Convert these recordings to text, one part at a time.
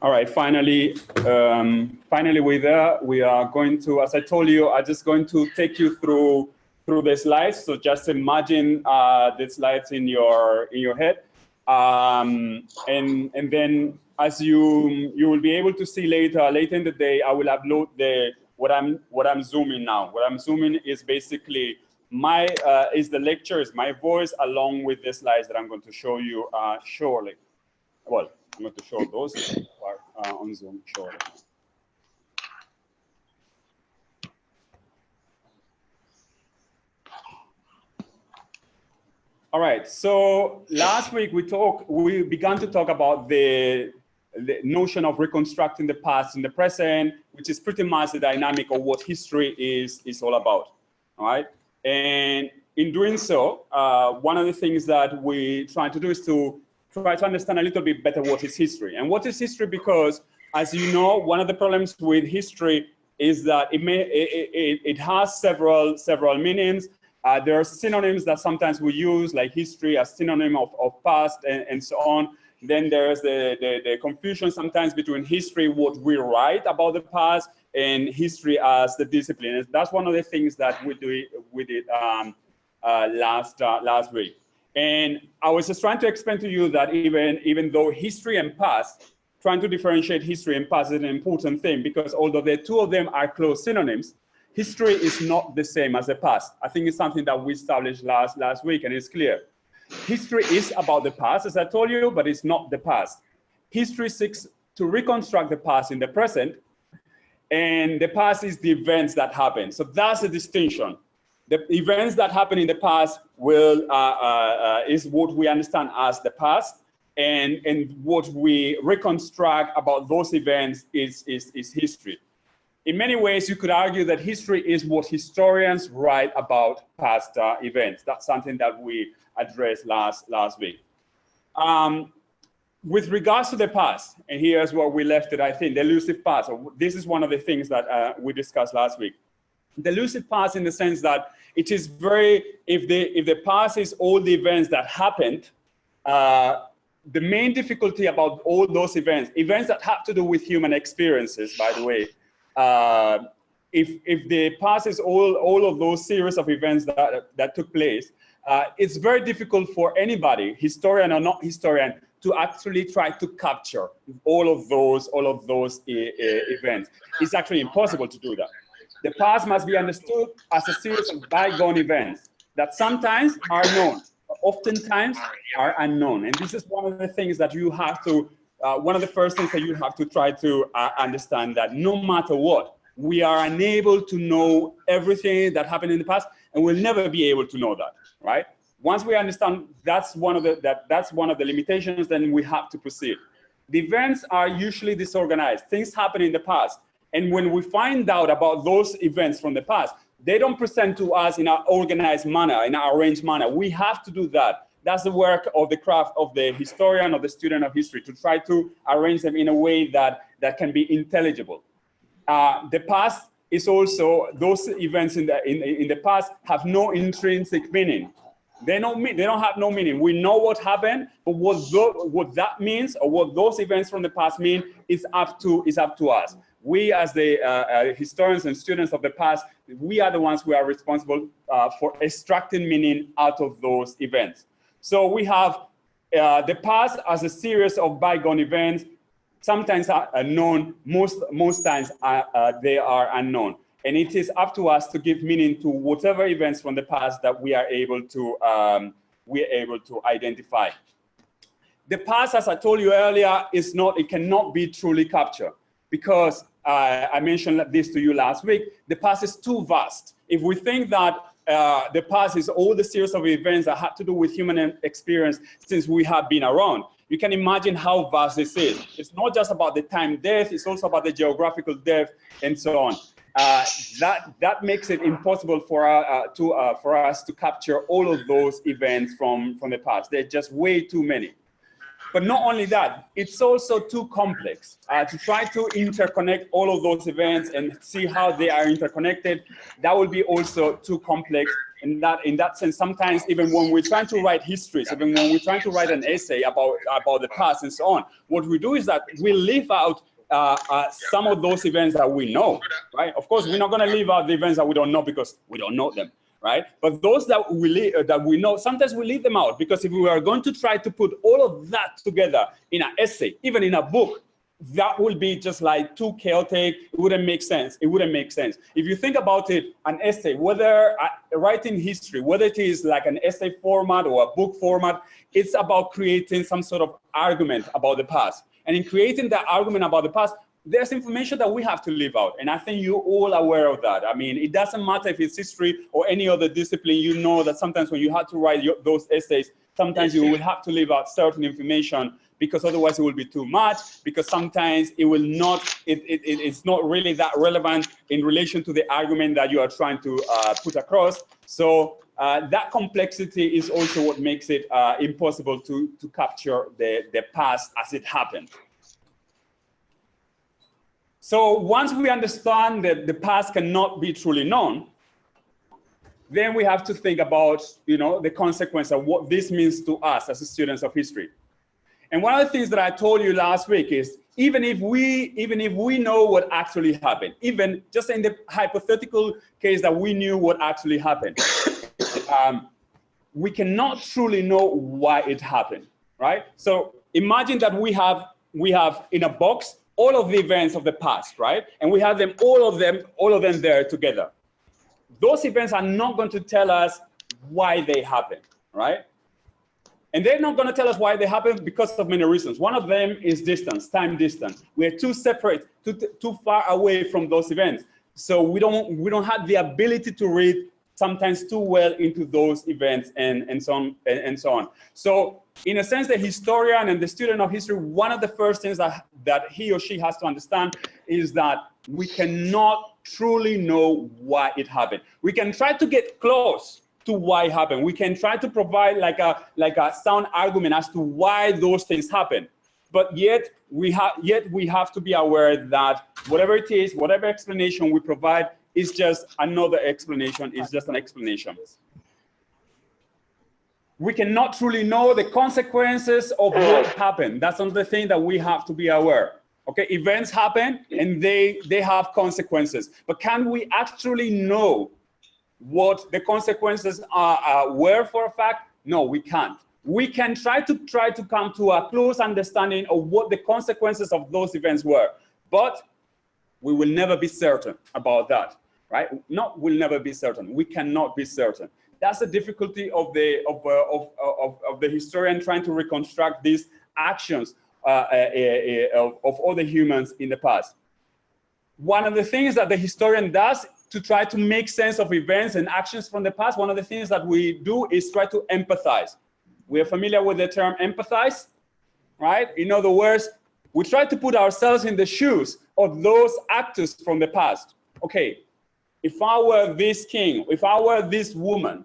All right, finally we're there. We are going to, as I told you, I'm just going to take you through the slides. So just imagine the slides in your head, and then as you will be able to see later in the day, I will upload what I'm zooming now. What I'm zooming is basically the lecture, is my voice along with the slides that I'm going to show you shortly. Well, I'm going to show those on Zoom shortly. All right. So last week we began to talk about the notion of reconstructing the past in the present, which is pretty much the dynamic of what history is all about. All right. And in doing so, one of the things that we try to do is to try to understand a little bit better what is history. And what is history? Because, as you know, one of the problems with history is that it has several meanings. There are synonyms that sometimes we use, like history as synonym of past and so on. Then there's the confusion sometimes between history, what we write about the past, and history as the discipline. And that's one of the things that we did last week. And I was just trying to explain to you that even though history and past, trying to differentiate history and past is an important thing, because although the two of them are close synonyms, history is not the same as the past. I think it's something that we established last week, and it's clear. History is about the past, as I told you, but it's not the past. History seeks to reconstruct the past in the present, and the past is the events that happen. So that's the distinction. The events that happen in the past is what we understand as the past, and what we reconstruct about those events is history. In many ways, you could argue that history is what historians write about past events. That's something that we addressed last week. With regards to the past, and here's where we left it, I think, the elusive past. So this is one of the things that we discussed last week. The elusive past, in the sense that it is if the past is all the events that happened, the main difficulty about all those events that have to do with human experiences, by the way, if the past is all of those series of events that took place, it's very difficult for anybody, historian or not historian, to actually try to capture all of those events. It's actually impossible to do that. The past must be understood as a series of bygone events that sometimes are known, oftentimes are unknown. And this is one of the things that you have to, one of the first things that you have to try to understand, that no matter what, we are unable to know everything that happened in the past, and we'll never be able to know that, right? Once we understand that's one of the limitations, then we have to proceed. The events are usually disorganized. Things happen in the past. And when we find out about those events from the past, they don't present to us in an organized manner, in an arranged manner. We have to do that. That's the work of the craft of the historian or the student of history, to try to arrange them in a way that can be intelligible. The past is also, those events in the past have no intrinsic meaning. They don't have no meaning. We know what happened, but what that means, or what those events from the past mean, is up to us. We, as the historians and students of the past, we are the ones who are responsible for extracting meaning out of those events. So we have the past as a series of bygone events. Sometimes are known, most times they are unknown. And it is up to us to give meaning to whatever events from the past that we are able to identify. The past, as I told you earlier, it cannot be truly captured, because I mentioned this to you last week. The past is too vast. If we think that the past is all the series of events that have to do with human experience since we have been around, you can imagine how vast this is. It's not just about the time depth, it's also about the geographical depth and so on. That makes it impossible for us to capture all of those events from the past. There are just way too many. But not only that, it's also too complex to try to interconnect all of those events and see how they are interconnected. That will be also too complex in that sense, sometimes even when we're trying to write histories, even when we're trying to write an essay about the past and so on, what we do is that we leave out some of those events that we know, right? Of course, we're not going to leave out the events that we don't know because we don't know them, right? But those that we know, sometimes we leave them out, because if we are going to try to put all of that together in an essay, even in a book, that will be just like too chaotic. It wouldn't make sense. It wouldn't make sense. If you think about it, an essay, whether writing history, whether it is like an essay format or a book format, it's about creating some sort of argument about the past. And in creating that argument about the past, there's information that we have to leave out. And I think you're all aware of that. I mean, it doesn't matter if it's history or any other discipline, you know that sometimes when you have to write those essays, sometimes you will have to leave out certain information, because otherwise it will be too much, because sometimes it will not, it's not really that relevant in relation to the argument that you are trying to put across. So that complexity is also what makes it impossible to capture the past as it happened. So once we understand that the past cannot be truly known, then we have to think about, you know, the consequence of what this means to us as students of history. And one of the things that I told you last week is, even if we know what actually happened, even just in the hypothetical case that we knew what actually happened, we cannot truly know why it happened, right? So imagine that we have in a box all of the events of the past, right? And we have them, all of them there together. Those events are not going to tell us why they happened, right? And they're not going to tell us why they happened because of many reasons. One of them is distance, time distance. We're too separate, too far away from those events. So we don't have the ability to read sometimes too well into those events and so on. So in a sense, the historian and the student of history, one of the first things that he or she has to understand is that we cannot truly know why it happened. We can try to get close to why it happened. We can try to provide like a sound argument as to why those things happen. But yet we have to be aware that whatever it is, whatever explanation we provide is just another explanation, is just an explanation. We cannot truly know the consequences of what happened. That's another thing that we have to be aware. Okay, events happen and they have consequences. But can we actually know what the consequences were for a fact? No, we can't. We can try to come to a close understanding of what the consequences of those events were, but we will never be certain about that, right? No, we'll never be certain. We cannot be certain. That's the difficulty of the historian trying to reconstruct these actions of other humans in the past. One of the things that the historian does to try to make sense of events and actions from the past, one of the things that we do is try to empathize. We are familiar with the term empathize, right? In other words, we try to put ourselves in the shoes of those actors from the past. Okay, if I were this king, if I were this woman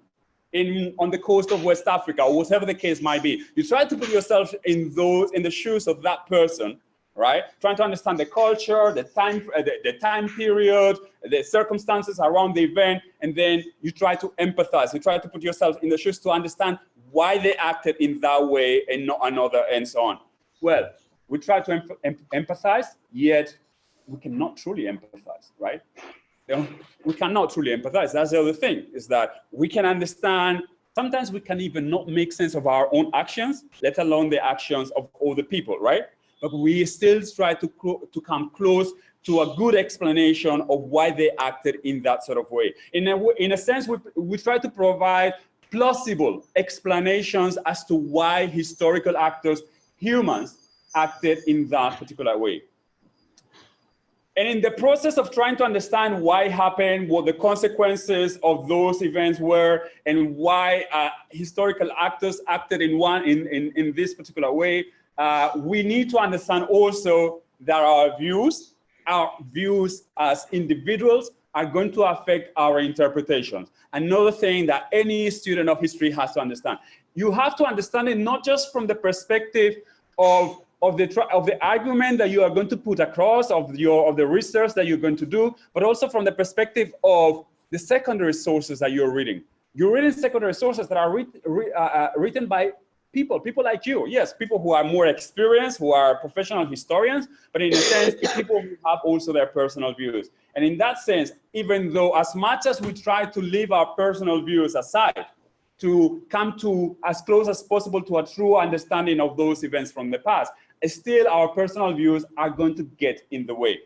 on the coast of West Africa, or whatever the case might be, you try to put yourself in the shoes of that person, right? Trying to understand the culture, the time period, the circumstances around the event, and then you try to empathize. You try to put yourself in the shoes to understand why they acted in that way and not another, and so on. Well, we try to empathize, yet we cannot truly empathize, right? We cannot truly empathize. That's the other thing, is that we can understand, sometimes we can even not make sense of our own actions, let alone the actions of other people, right? But we still try to come close to a good explanation of why they acted in that sort of way. In a sense, we try to provide plausible explanations as to why historical actors, humans, acted in that particular way. And in the process of trying to understand why it happened, what the consequences of those events were, and why historical actors acted in this particular way, we need to understand also that our views as individuals are going to affect our interpretations. Another thing that any student of history has to understand. You have to understand it not just from the perspective of the argument that you are going to put across, of the research that you're going to do, but also from the perspective of the secondary sources that you're reading. You're reading secondary sources that are written by people like you. Yes, people who are more experienced, who are professional historians, but in a sense, people who have also their personal views. And in that sense, even though as much as we try to leave our personal views aside, to come to as close as possible to a true understanding of those events from the past, still our personal views are going to get in the way.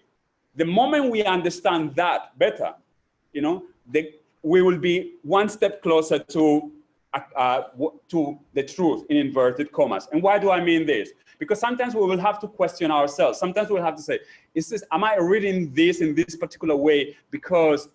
The moment we understand that better, you know, we will be one step closer to the truth, in inverted commas. And why do I mean this? Because sometimes we will have to question ourselves. Sometimes we'll have to say, am I reading this in this particular way because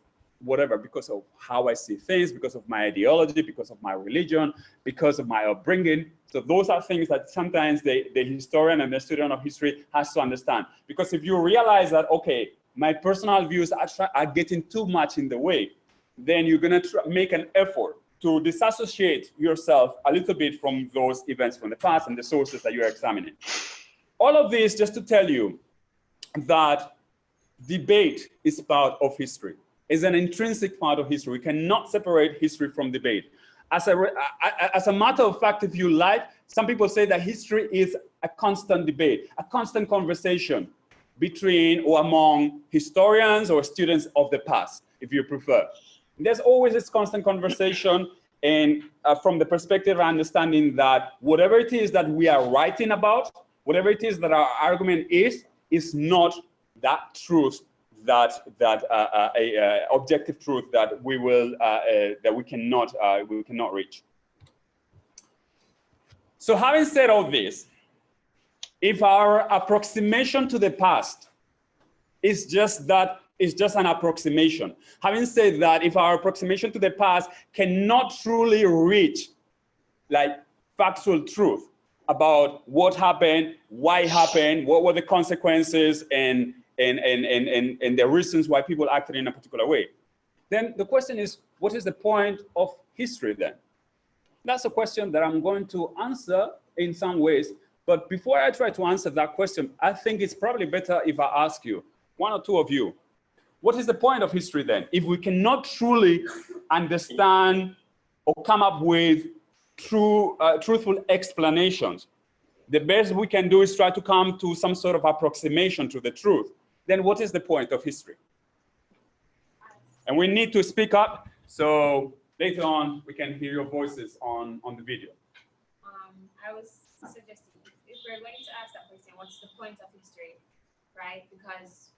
whatever, because of how I see things, because of my ideology, because of my religion, because of my upbringing. So those are things that sometimes the historian and the student of history has to understand. Because if you realize that, okay, my personal views are getting too much in the way, then you're going to make an effort to disassociate yourself a little bit from those events from the past and the sources that you're examining. All of this just to tell you that debate is part of history. It's an intrinsic part of history. We cannot separate history from debate. As a matter of fact, if you like, some people say that history is a constant debate, a constant conversation between or among historians or students of the past, if you prefer. There's always this constant conversation, and from the perspective of understanding that whatever it is that we are writing about, whatever it is that our argument is not that truth, that objective truth that we will that we cannot reach. So having said all this, if our approximation to the past is just that, it's just an approximation. Having said that, if our approximation to the past cannot truly reach like factual truth about what happened, why it happened, what were the consequences, and the reasons why people acted in a particular way, then the question is, what is the point of history then? That's a question that I'm going to answer in some ways. But before I try to answer that question, I think it's probably better if I ask you, one or two of you, what is the point of history then? If we cannot truly understand or come up with truthful explanations, the best we can do is try to come to some sort of approximation to the truth. Then what is the point of history? And we need to speak up, so later on we can hear your voices on the video. I was suggesting, if we're going to ask that question, what's the point of history, right? Because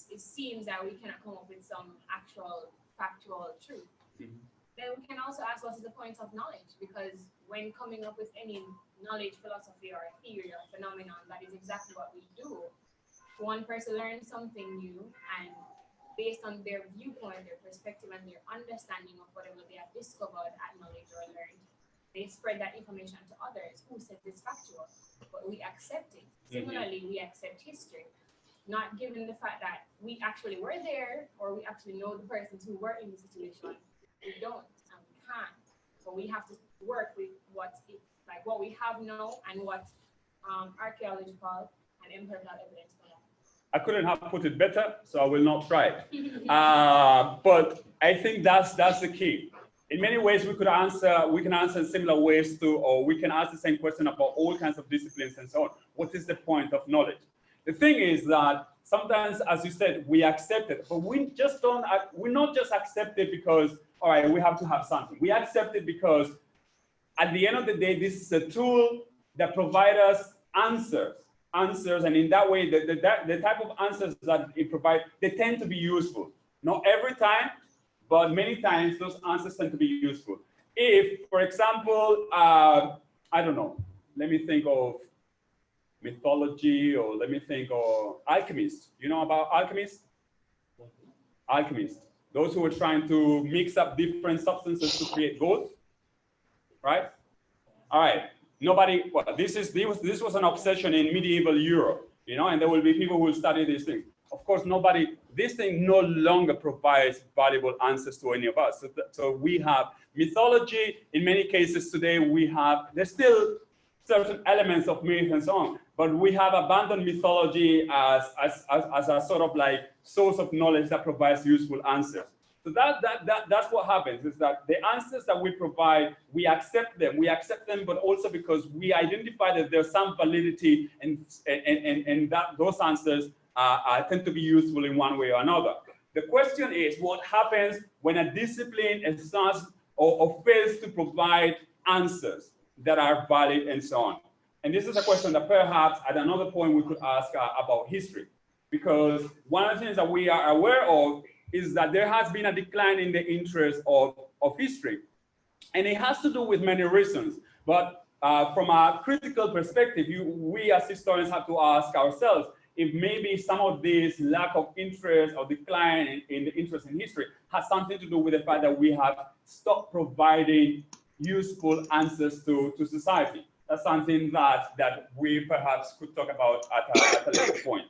it seems that we cannot come up with some actual factual truth. Mm-hmm. Then we can also ask, what is the point of knowledge? Because when coming up with any knowledge, philosophy, or theory or phenomenon, that is exactly what we do. One person learns something new, and based on their viewpoint, their perspective, and their understanding of whatever they have discovered, acknowledged, or learned, they spread that information to others who said it's factual, but we accept it. Similarly, we accept history, not given the fact that we actually were there, or we actually know the persons who were in the situation. We don't, and we can't. So we have to work with what we have now and what archaeological and empirical evidence for that. I couldn't have put it better, so I will not try. But I think that's the key. In many ways, we can answer in similar ways to, or we can ask the same question about all kinds of disciplines and so on. What is the point of knowledge? The thing is that sometimes, as you said, we accept it, but we not just accept it because, all right, we have to have something. We accept it because at the end of the day, this is a tool that provides us answers, and in that way, the type of answers that it provides, they tend to be useful. Not every time, but many times those answers tend to be useful. If, for example, I don't know, let me think of mythology, or let me think of alchemists. You know about alchemists? Alchemists. Those who are trying to mix up different substances to create gold, right? All right. Nobody, well, this was an obsession in medieval Europe, you know, and there will be people who will study these things. Of course, this thing no longer provides valuable answers to any of us. So we have mythology. In many cases today, there's still certain elements of myth and so on, but we have abandoned mythology as a sort of like source of knowledge that provides useful answers. So that's what happens, is that the answers that we provide, we accept them, but also because we identify that there's some validity and that those answers tend to be useful in one way or another. The question is, what happens when a discipline starts or fails to provide answers that are valid and so on? And this is a question that perhaps at another point we could ask about history, because one of the things that we are aware of is that there has been a decline in the interest of history. And it has to do with many reasons. But from a critical perspective, we as historians have to ask ourselves if maybe some of this lack of interest or decline in the interest in history has something to do with the fact that we have stopped providing useful answers to society. That's something that we perhaps could talk about at a later point.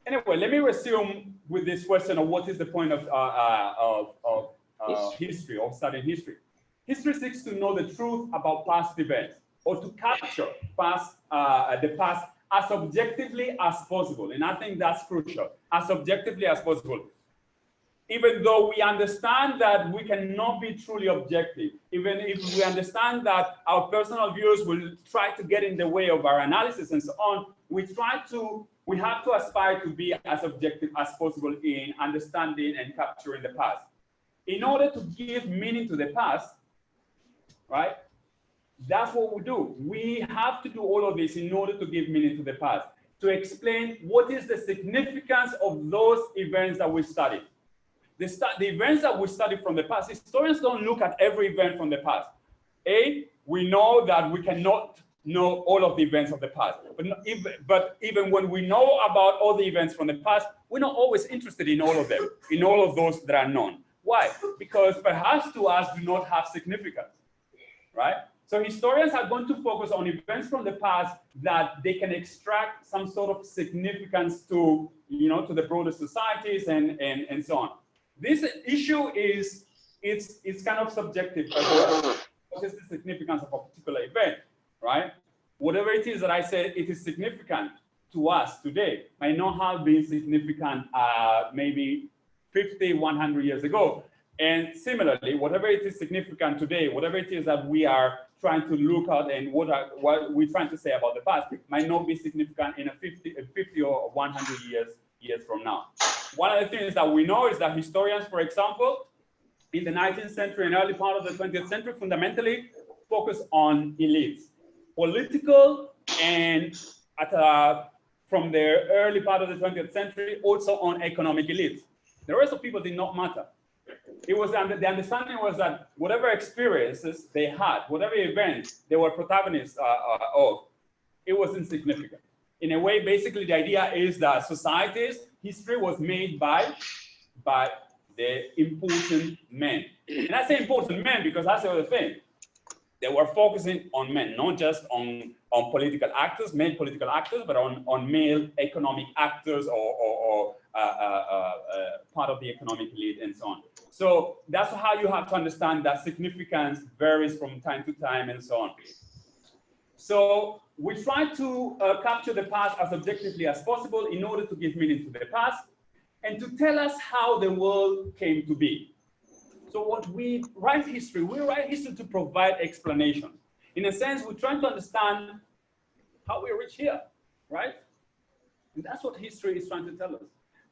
Anyway, let me resume with this question of what is the point of history, or studying history. History seeks to know the truth about past events, or to capture the past as objectively as possible. And I think that's crucial, as objectively as possible. Even though we understand that we cannot be truly objective, even if we understand that our personal views will try to get in the way of our analysis and so on, we have to aspire to be as objective as possible in understanding and capturing the past. In order to give meaning to the past, right? That's what we do. We have to do all of this in order to give meaning to the past, to explain what is the significance of those events that we study. The events that we study from the past, historians don't look at every event from the past. We know that we cannot know all of the events of the past, but even when we know about all the events from the past, we're not always interested in all of them, in all of those that are known. Why? Because perhaps to us do not have significance, right? So historians are going to focus on events from the past that they can extract some sort of significance to, to the broader societies and so on. This issue it's kind of subjective as well. What is the significance of a particular event, right? Whatever it is that I said it is significant to us today might not have been significant maybe 50, 100 years ago. And similarly, whatever it is significant today, whatever it is that we are trying to look at and what we're trying to say about the past might not be significant in a 50 or 100 years from now. One of the things that we know is that historians, for example, in the 19th century and early part of the 20th century, fundamentally focus on elites, political, and from the early part of the 20th century, also on economic elites. The rest of people did not matter. It was the understanding was that whatever experiences they had, whatever events they were protagonists of, it was insignificant. In a way, basically, the idea is that societies, history was made by the important men. And I say important men because that's the other thing. They were focusing on men, not just on political actors, male political actors, but on male economic actors or part of the economic elite and so on. So that's how you have to understand that significance varies from time to time and so on. So we try to capture the past as objectively as possible in order to give meaning to the past and to tell us how the world came to be. So what we write history to provide explanations. In a sense, we're trying to understand how we reach here, right? And that's what history is trying to tell us.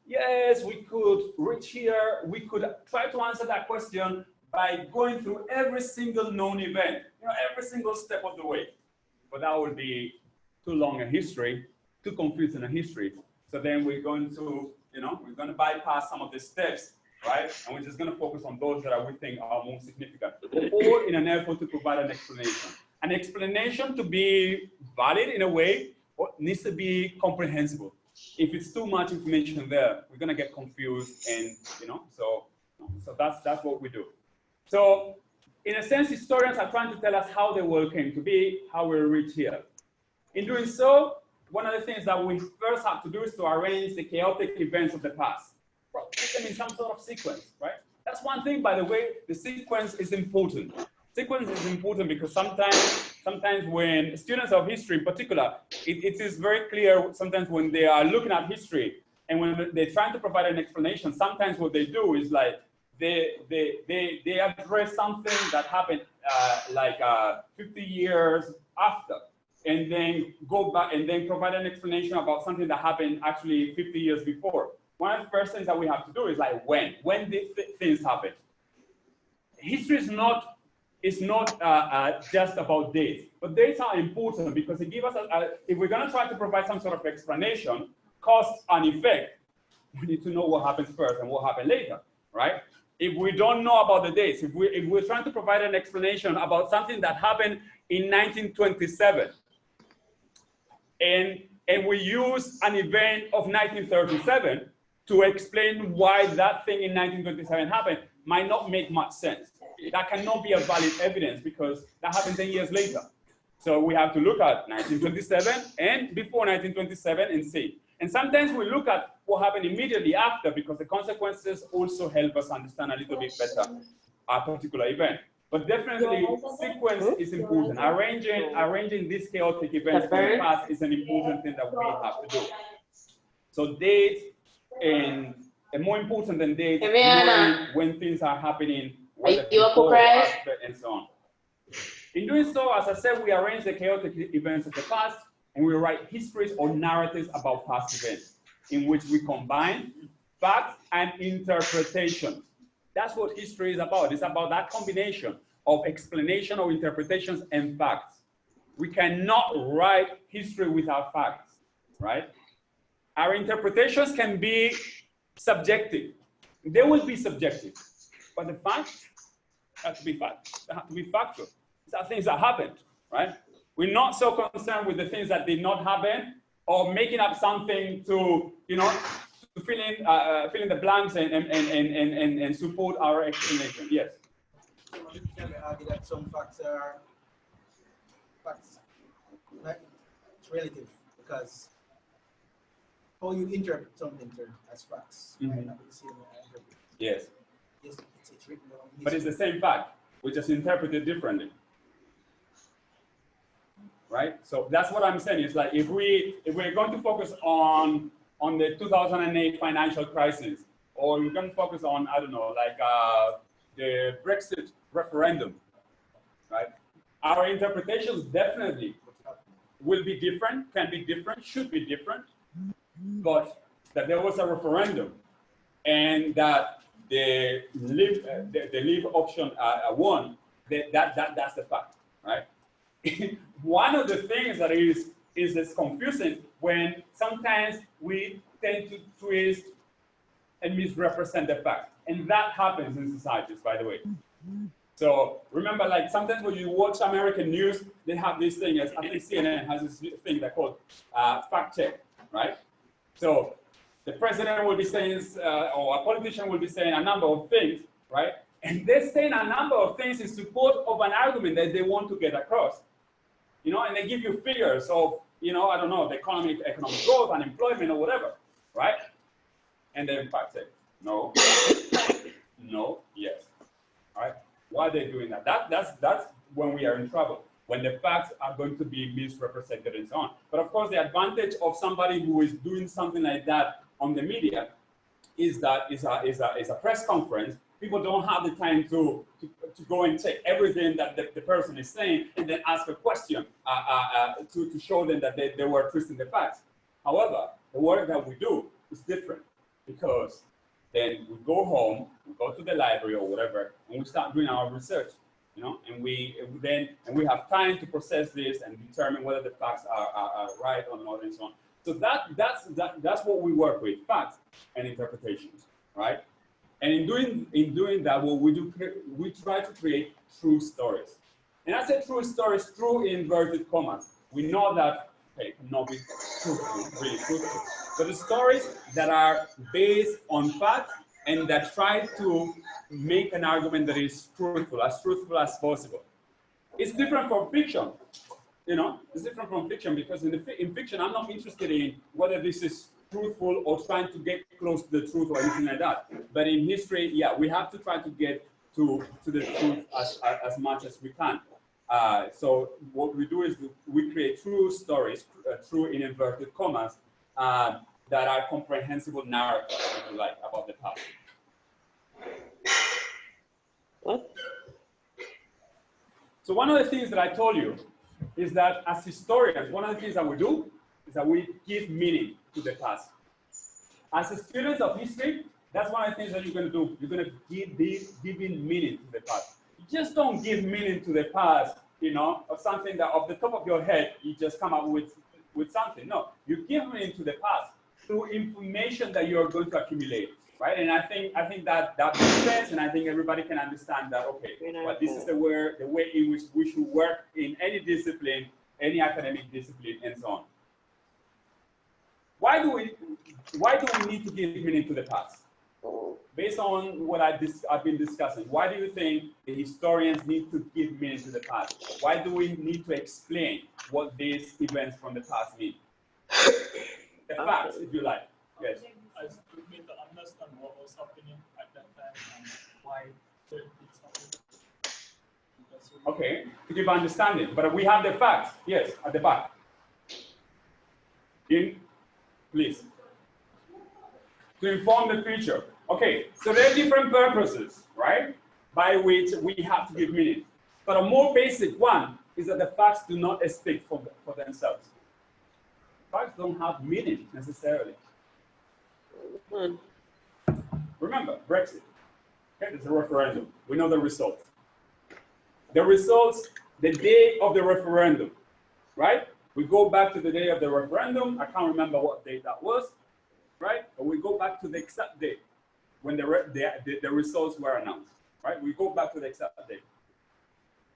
Yes, we could reach here. We could try to answer that question by going through every single known event, every single step of the way. But that would be too long a history, too confusing a history. So then we're going to, we're going to bypass some of the steps, right? And we're just going to focus on those that we think are most significant, or in an effort to provide an explanation. An explanation to be valid in a way needs to be comprehensible. If it's too much information there, we're going to get confused, and so that's what we do. So in a sense, historians are trying to tell us how the world came to be, how we reach here. In doing so, one of the things that we first have to do is to arrange the chaotic events of the past. Put them in some sort of sequence, right? That's one thing, by the way, the sequence is important. Sequence is important because sometimes when students of history in particular, it is very clear sometimes when they are looking at history and when they're trying to provide an explanation, sometimes what they do is like they address something that happened like 50 years after, and then go back and then provide an explanation about something that happened actually 50 years before. One of the first things that we have to do is like when did things happen? History is not just about dates, but dates are important because it gives us if we're going to try to provide some sort of explanation, cause and effect, we need to know what happens first and what happened later, right? If we don't know about the dates, if we're trying to provide an explanation about something that happened in 1927, and we use an event of 1937 to explain why that thing in 1927 happened, might not make much sense. That cannot be a valid evidence because that happened 10 years later. So we have to look at 1927 and before 1927 and see. And sometimes we look at what happened immediately after because the consequences also help us understand a little bit better a particular event. But definitely sequence is important. Arranging these chaotic events from the past is an important thing that we have to do. So dates and more important than dates, knowing when things are happening, whether before, after, and so on. In doing so, as I said, we arrange the chaotic events of the past and we write histories or narratives about past events in which we combine facts and interpretations. That's what history is about. It's about that combination of explanation or interpretations and facts. We cannot write history without facts, right? Our interpretations can be subjective. They will be subjective, but the facts have to be facts. They have to be factual. These are things that happened, right? We're not so concerned with the things that did not happen or making up something to, you know, to fill in the blanks and support our explanation. Yes. Can we argue that some facts are facts? Like, it's relative because how you interpret something as facts might not be the same way I interpret it. Yes. Yes, it's written down. But it's the same fact. We just interpret it differently. Right? So that's what I'm saying. It's like if we're going to focus on the 2008 financial crisis, or we're going to focus on, I don't know, like the Brexit referendum, right? Our interpretations definitely will be different, can be different, should be different, but that there was a referendum and that the leave option won, that's the fact, right? One of the things that is confusing when sometimes we tend to twist and misrepresent the fact, and that happens in societies, by the way. So remember, like sometimes when you watch American news, they have this thing, I think CNN has this thing they call fact check, right? So the president will be saying, or a politician will be saying a number of things, right? And they're saying a number of things in support of an argument that they want to get across. You know, and they give you figures of, you know, I don't know, the economic growth, unemployment, or whatever, right? And then fact check, no, no, yes, all right? Why are they doing that? That's when we are in trouble, when the facts are going to be misrepresented and so on. But of course, the advantage of somebody who is doing something like that on the media is that is a press conference. People don't have the time to go and check everything that the person is saying and then ask a question to show them that they were twisting the facts. However, the work that we do is different because then we go home, we go to the library or whatever, and we start doing our research, you know, and we have time to process this and determine whether the facts are right or not and so on. So that's what we work with, facts and interpretations, right? And in doing that, what we do, we try to create true stories. And I say true stories, true in inverted commas. We know that it cannot be truthful, really truthful. But the stories that are based on facts and that try to make an argument that is truthful as possible. It's different from fiction. You know, it's different from fiction because in fiction, I'm not interested in whether this is truthful or trying to get close to the truth or anything like that. But in history, yeah, we have to try to get to the truth as much as we can. So what we do is we create true stories, true in inverted commas, that are comprehensible narratives, if you like, about the past. What? So one of the things that I told you is that as historians, one of the things that we do is that we give meaning to the past. As a student of history, that's one of the things that you're going to do. You're going to give meaning to the past. You just don't give meaning to the past, you know, of something that off the top of your head, you just come up with something. No, you give meaning to the past through information that you're going to accumulate, right? And I think that makes sense, and I think everybody can understand that. Okay, but this is the way in which we should work in any discipline, any academic discipline, and so on. Why do we need to give meaning to the past? Based on what I've been discussing, why do you think the historians need to give meaning to the past? Why do we need to explain what these events from the past mean? The facts, if you like. Yes. As to me to understand what was happening at that time and why certain things happened. Okay, to give understanding, but we have the facts. Yes, at the back. Please. To inform the future. Okay, so there are different purposes, right, by which we have to give meaning. But a more basic one is that the facts do not speak for themselves. Facts don't have meaning necessarily. Remember, Brexit. Okay, there's a referendum. We know the results. The results, the day of the referendum, right? We go back to the day of the referendum. I can't remember what date that was, right? But we go back to the exact date when the results were announced, right? We go back to the exact date.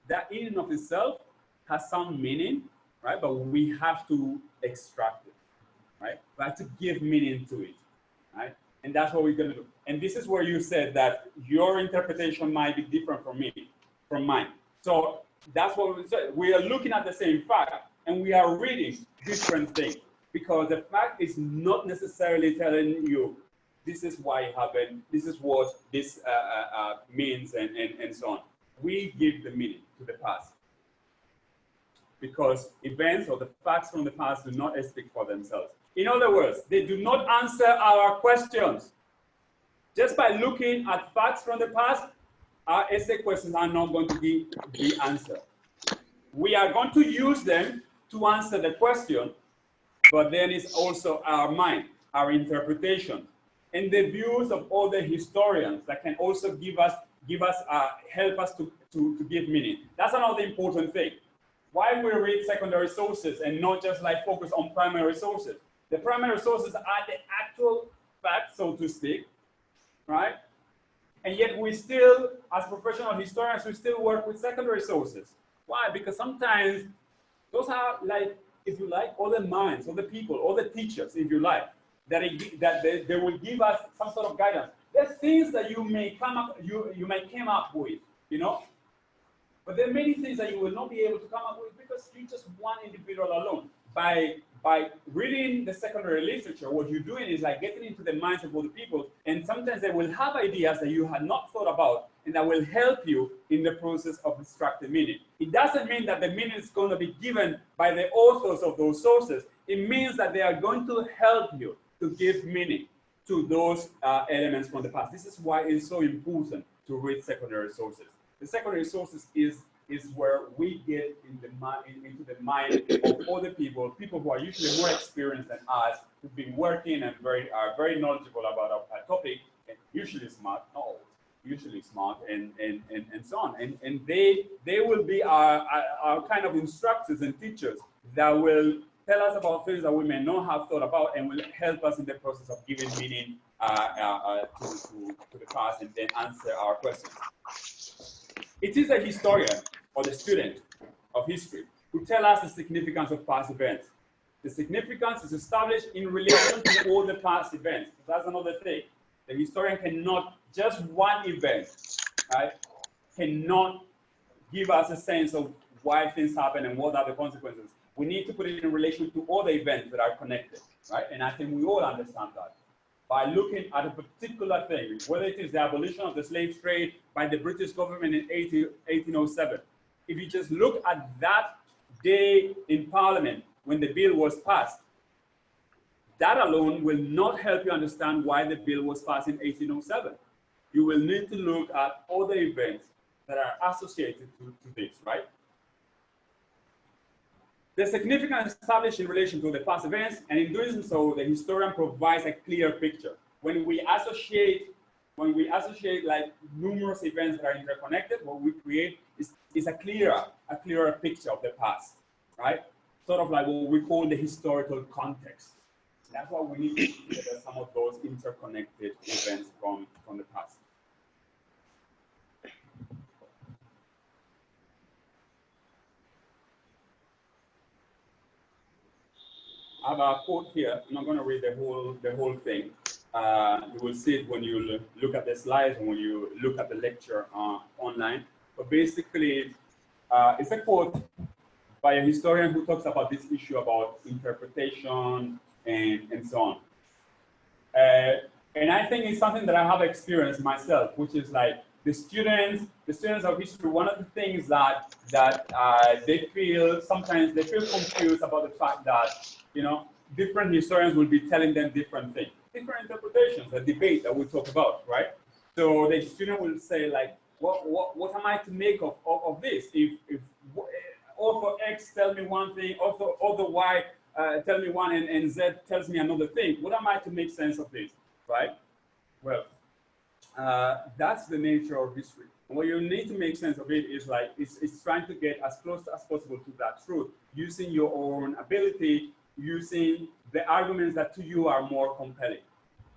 That in and of itself has some meaning, right? But we have to extract it, right? We have to give meaning to it, right? And that's what we're going to do. And this is where you said that your interpretation might be different from mine. So that's what we said. We are looking at the same fact, and we are reading different things, because the fact is not necessarily telling you this is why it happened, this is what this means, and so on. We give the meaning to the past, because events or the facts from the past do not speak for themselves. In other words, they do not answer our questions. Just by looking at facts from the past, our essay questions are not going to be answered. We are going to use them to answer the question, but then it's also our mind, our interpretation, and the views of other historians that can also help us to give meaning. That's another important thing. Why we read secondary sources and not just like focus on primary sources. The primary sources are the actual facts, so to speak, right? And yet we still, as professional historians, we still work with secondary sources. Why? Because sometimes those are like, if you like, all the minds, all the people, all the teachers, if you like, they will give us some sort of guidance. There's things that you may come up with, you know, but there are many things that you will not be able to come up with because you're just one individual alone. By reading the secondary literature, what you're doing is like getting into the minds of other people, and sometimes they will have ideas that you had not thought about, and that will help you in the process of extracting meaning. It doesn't mean that the meaning is going to be given by the authors of those sources. It means that they are going to help you to give meaning to those elements from the past. This is why it's so important to read secondary sources. The secondary sources is where we get into the mind of other people who are usually more experienced than us, who've been working and are very knowledgeable about a topic, and usually smart, not always, usually smart, and so on. And they will be our kind of instructors and teachers that will tell us about things that we may not have thought about, and will help us in the process of giving meaning to the past and then answer our questions. It is a historian or the student of history who tell us the significance of past events. The significance is established in relation to all the past events. That's another thing. The historian cannot, just one event, right, cannot give us a sense of why things happen and what are the consequences. We need to put it in relation to other events that are connected, right? And I think we all understand that. By looking at a particular thing, whether it is the abolition of the slave trade by the British government in 1807. If you just look at that day in Parliament when the bill was passed, that alone will not help you understand why the bill was passed in 1807. You will need to look at other events that are associated to this, right? The significance established in relation to the past events, and in doing so, the historian provides a clear picture. When we associate like numerous events that are interconnected, what we create is a clearer picture of the past, right? Sort of like what we call the historical context. That's why we need to consider some of those interconnected events from the past. I have a quote here. I'm not going to read the whole thing. You will see it when you look at the slides and when you look at the lecture online. But basically, it's a quote by a historian who talks about this issue about interpretation and so on. And I think it's something that I have experienced myself, which is like the students of history. One of the things that they feel sometimes confused about the fact that, you know, different historians will be telling them different things, different interpretations, a debate that we talk about, right? So the student will say like, what am I to make of this? If author X tells me one thing, author Y tell me one, and Z tells me another thing, what am I to make sense of this, right? Well, that's the nature of history. And what you need to make sense of it is like, it's trying to get as close as possible to that truth, using your own ability, using the arguments that to you are more compelling,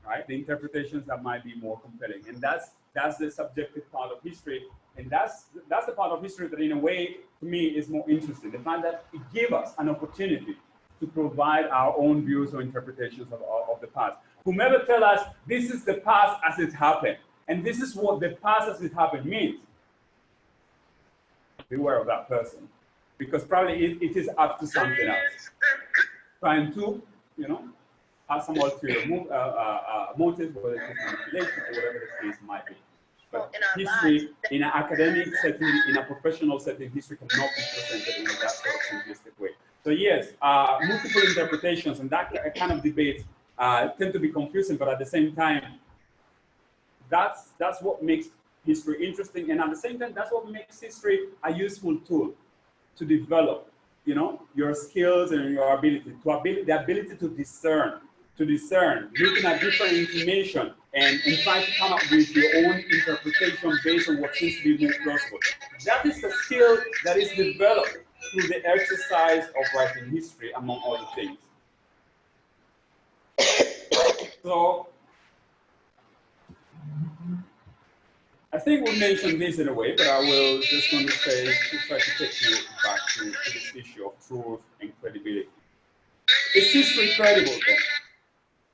right? The interpretations that might be more compelling. And that's the subjective part of history. And that's the part of history that in a way, to me, is more interesting. The fact that it gives us an opportunity to provide our own views or interpretations of the past. Whomever tell us this is the past as it happened, and this is what the past as it happened means, beware of that person, because probably it is up to something else, trying to, you know, have some ulterior motives, whether it is manipulation or whatever the case might be. But history, in an academic setting, in a professional setting, history cannot be presented in that sort of simplistic way. So yes, multiple interpretations and that kind of debates tend to be confusing, but at the same time, that's what makes history interesting, and at the same time, that's what makes history a useful tool to develop, you know, your skills and your ability, the ability to discern, looking at different information and trying to come up with your own interpretation based on what seems to be more plausible. That is a skill that is developed through the exercise of writing history, among other things. So, I think we mentioned this in a way, but I will just want to say, to try to take you back to this issue of truth and credibility. Is history credible then?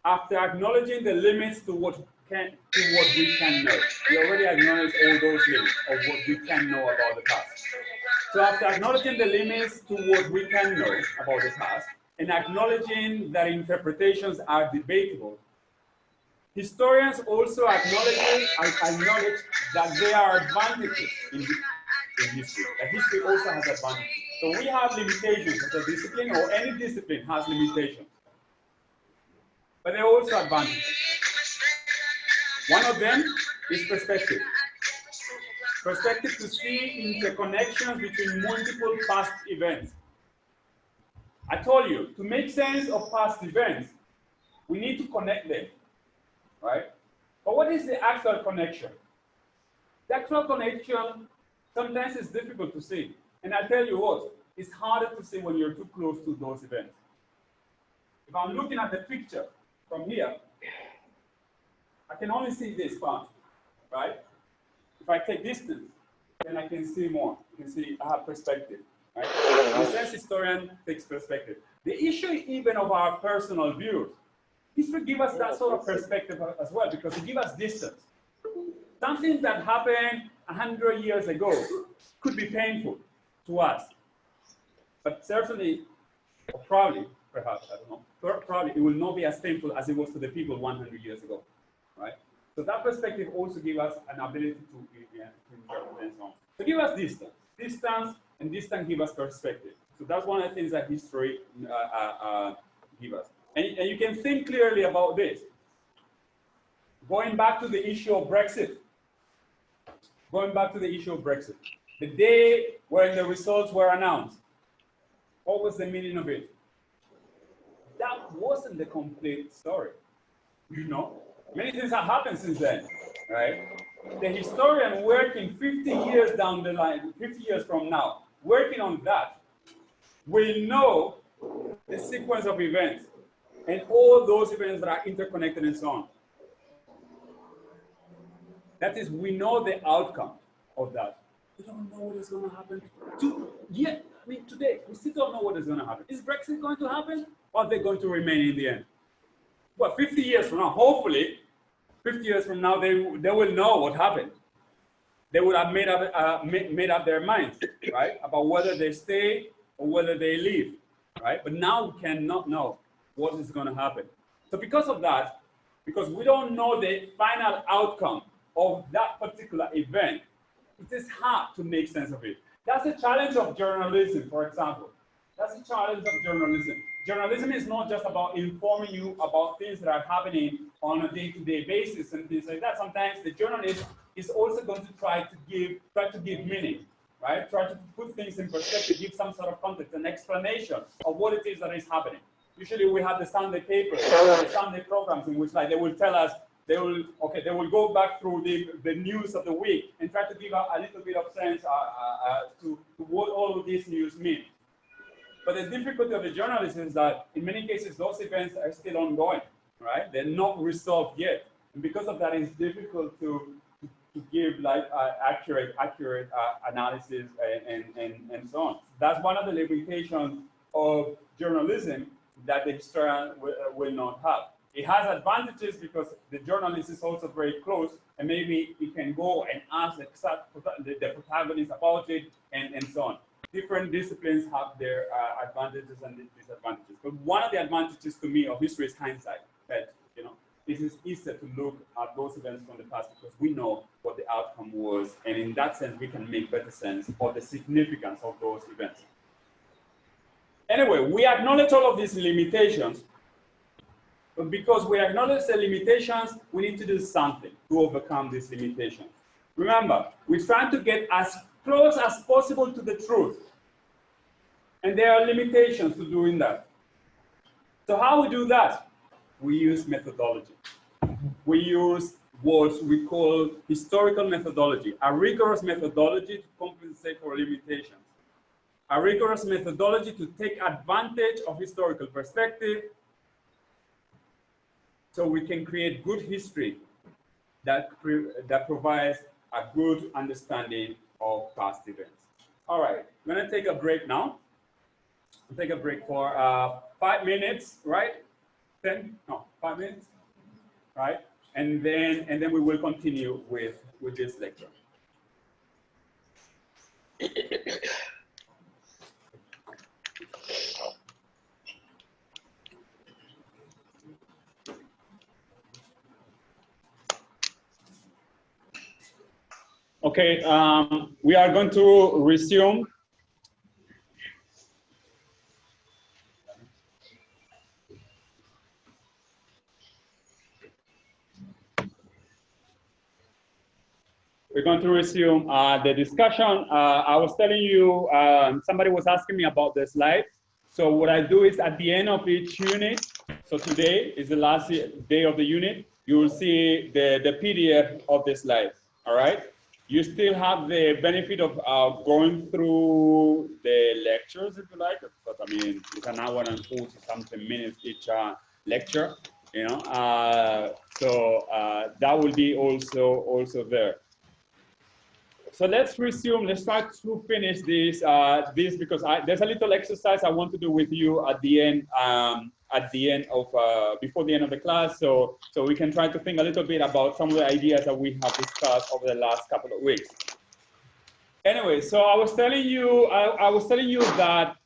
After acknowledging the limits to what we can know, we already acknowledged all those limits of what we can know about the past. So after acknowledging the limits to what we can know about the past, and acknowledging that interpretations are debatable, historians also acknowledge that there are advantages in history, that history also has advantages. So we have limitations as a discipline, or any discipline has limitations. But there are also advantages. One of them is perspective. Perspective to see interconnections between multiple past events. I told you, to make sense of past events, we need to connect them, right? But what is the actual connection? The actual connection sometimes is difficult to see. And I tell you what, it's harder to see when you're too close to those events. If I'm looking at the picture from here, I can only see this part, right? If I take distance, then I can see more. You can see I have perspective, right? The sense historian takes perspective. The issue even of our personal views, history gives us that sort of perspective as well, because it gives us distance. Something that happened 100 years ago could be painful to us, but certainly, or probably, perhaps, I don't know, probably it will not be as painful as it was to the people 100 years ago, right? So that perspective also gives us an ability to interpret and so on. So give us distance, and distance give us perspective. So that's one of the things that history gives us. And you can think clearly about this. Going back to the issue of Brexit. going back to the issue of Brexit, the day when the results were announced, what was the meaning of it? That wasn't the complete story. You know, many things have happened since then, right? The historian working 50 years down the line, 50 years from now, working on that, will know the sequence of events and all those events that are interconnected and so on. That is, we know the outcome of that. We don't know what is going to happen. Today, we still don't know what is going to happen. Is Brexit going to happen? Or are they going to remain in the end? Well, 50 years from now, hopefully, 50 years from now, they will know what happened. They would have made up their minds, right, about whether they stay or whether they leave, right? But now we cannot know what is going to happen. So because of that, because we don't know the final outcome of that particular event, it is hard to make sense of it. That's the challenge of journalism, for example. That's the challenge of journalism. Journalism is not just about informing you about things that are happening on a day-to-day basis and things like that. Sometimes the journalist is also going to try to give meaning, right? Try to put things in perspective, give some sort of context, an explanation of what it is that is happening. Usually we have the Sunday papers, the Sunday programs in which like they will tell us, they will go back through the news of the week and try to give a little bit of sense to what all of these news mean. But the difficulty of the journalist is that in many cases those events are still ongoing, right? They're not resolved yet, and because of that, it's difficult to give like accurate analysis and so on. That's one of the limitations of journalism that the historian will not have. It has advantages because the journalist is also very close, and maybe he can go and ask the protagonist about it and so on. Different disciplines have their advantages and disadvantages. But one of the advantages to me of history is hindsight. That, you know, it is easier to look at those events from the past because we know what the outcome was, and in that sense, we can make better sense of the significance of those events. Anyway, we acknowledge all of these limitations, but because we acknowledge the limitations, we need to do something to overcome these limitations. Remember, we're trying to get as close as possible to the truth. And there are limitations to doing that. So how we do that? We use methodology. We use what we call historical methodology, a rigorous methodology to compensate for limitations. A rigorous methodology to take advantage of historical perspective so we can create good history that provides a good understanding of past events. All right, I'm gonna take a break now. I'll take a break for 5 minutes, right? 5 minutes, right? And then we will continue with this lecture. Okay, we are going to resume. We're going to resume the discussion. I was telling you, somebody was asking me about the slides. So what I do is at the end of each unit, so today is the last day of the unit, you will see the PDF of the slides, all right? You still have the benefit of going through the lectures, if you like, but I mean, it's an hour and 40-something minutes each lecture, you know? That will be also there. So let's resume. Let's try to finish this because there's a little exercise I want to do with you at the end of before the end of the class, so we can try to think a little bit about some of the ideas that we have discussed over the last couple of weeks. Anyway, so I was telling you that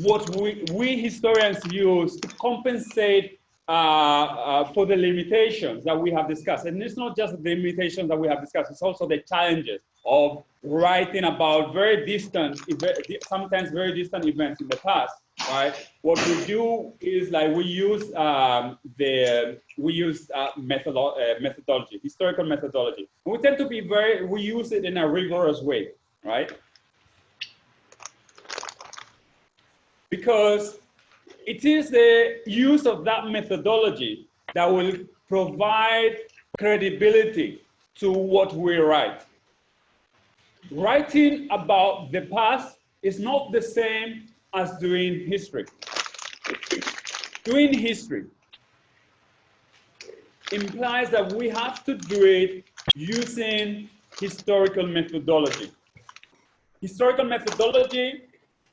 what we historians use to compensate for the limitations that we have discussed, and it's not just the limitations that we have discussed; it's also the challenges of writing about sometimes very distant events in the past. right? What we do is like we use methodology, historical methodology. We tend to be we use it in a rigorous way, right? Because it is the use of that methodology that will provide credibility to what we write. Writing about the past is not the same as doing history. Doing history implies that we have to do it using historical methodology. Historical methodology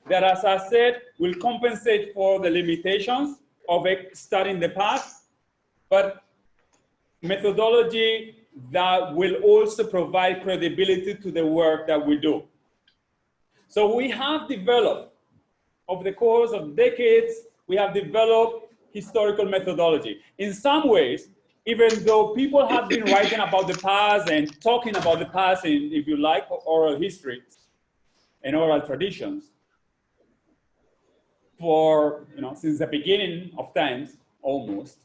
that, as I said, will compensate for the limitations of studying the past, but methodology that will also provide credibility to the work that we do. So we have developed, over the course of decades, we have developed historical methodology. In some ways, even though people have been writing about the past and talking about the past in, if you like, oral history and oral traditions, for, since the beginning of times, almost.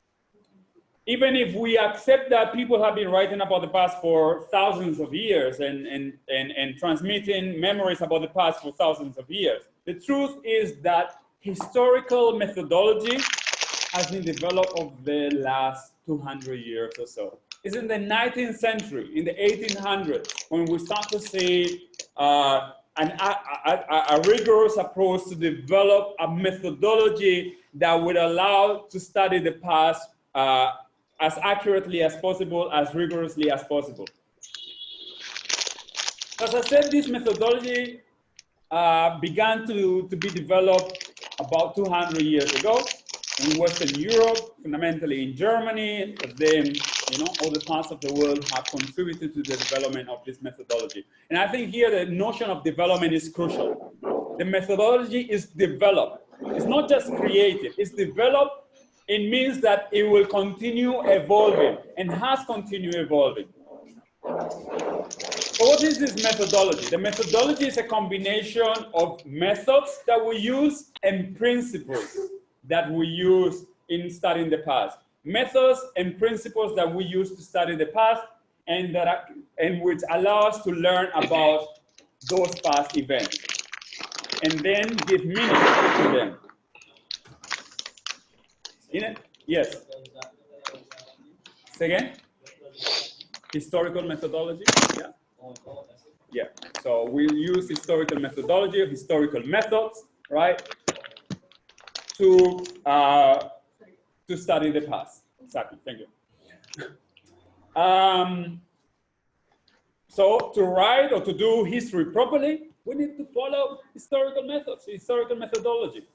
Even if we accept that people have been writing about the past for thousands of years and transmitting memories about the past for thousands of years, the truth is that historical methodology has been developed over the last 200 years or so. It's in the 19th century, in the 1800s, when we start to see a rigorous approach to develop a methodology that would allow to study the past as accurately as possible, as rigorously as possible. As I said, this methodology began to be developed about 200 years ago in Western Europe, fundamentally in Germany, but then other parts of the world have contributed to the development of this methodology. And I think here the notion of development is crucial. The methodology is developed. It's not just created, it's developed. It means that it will continue evolving and has continued evolving. So what is this methodology? The methodology is a combination of methods that we use and principles that we use in studying the past. Methods and principles that we use to study the past and which allow us to learn about those past events and then give meaning to them. Yes. Say again? Historical methodology? Yeah. Yeah. So we use historical methodology, historical methods, right, to study the past. Exactly. Thank you. So to write or to do history properly, we need to follow historical methods, historical methodology.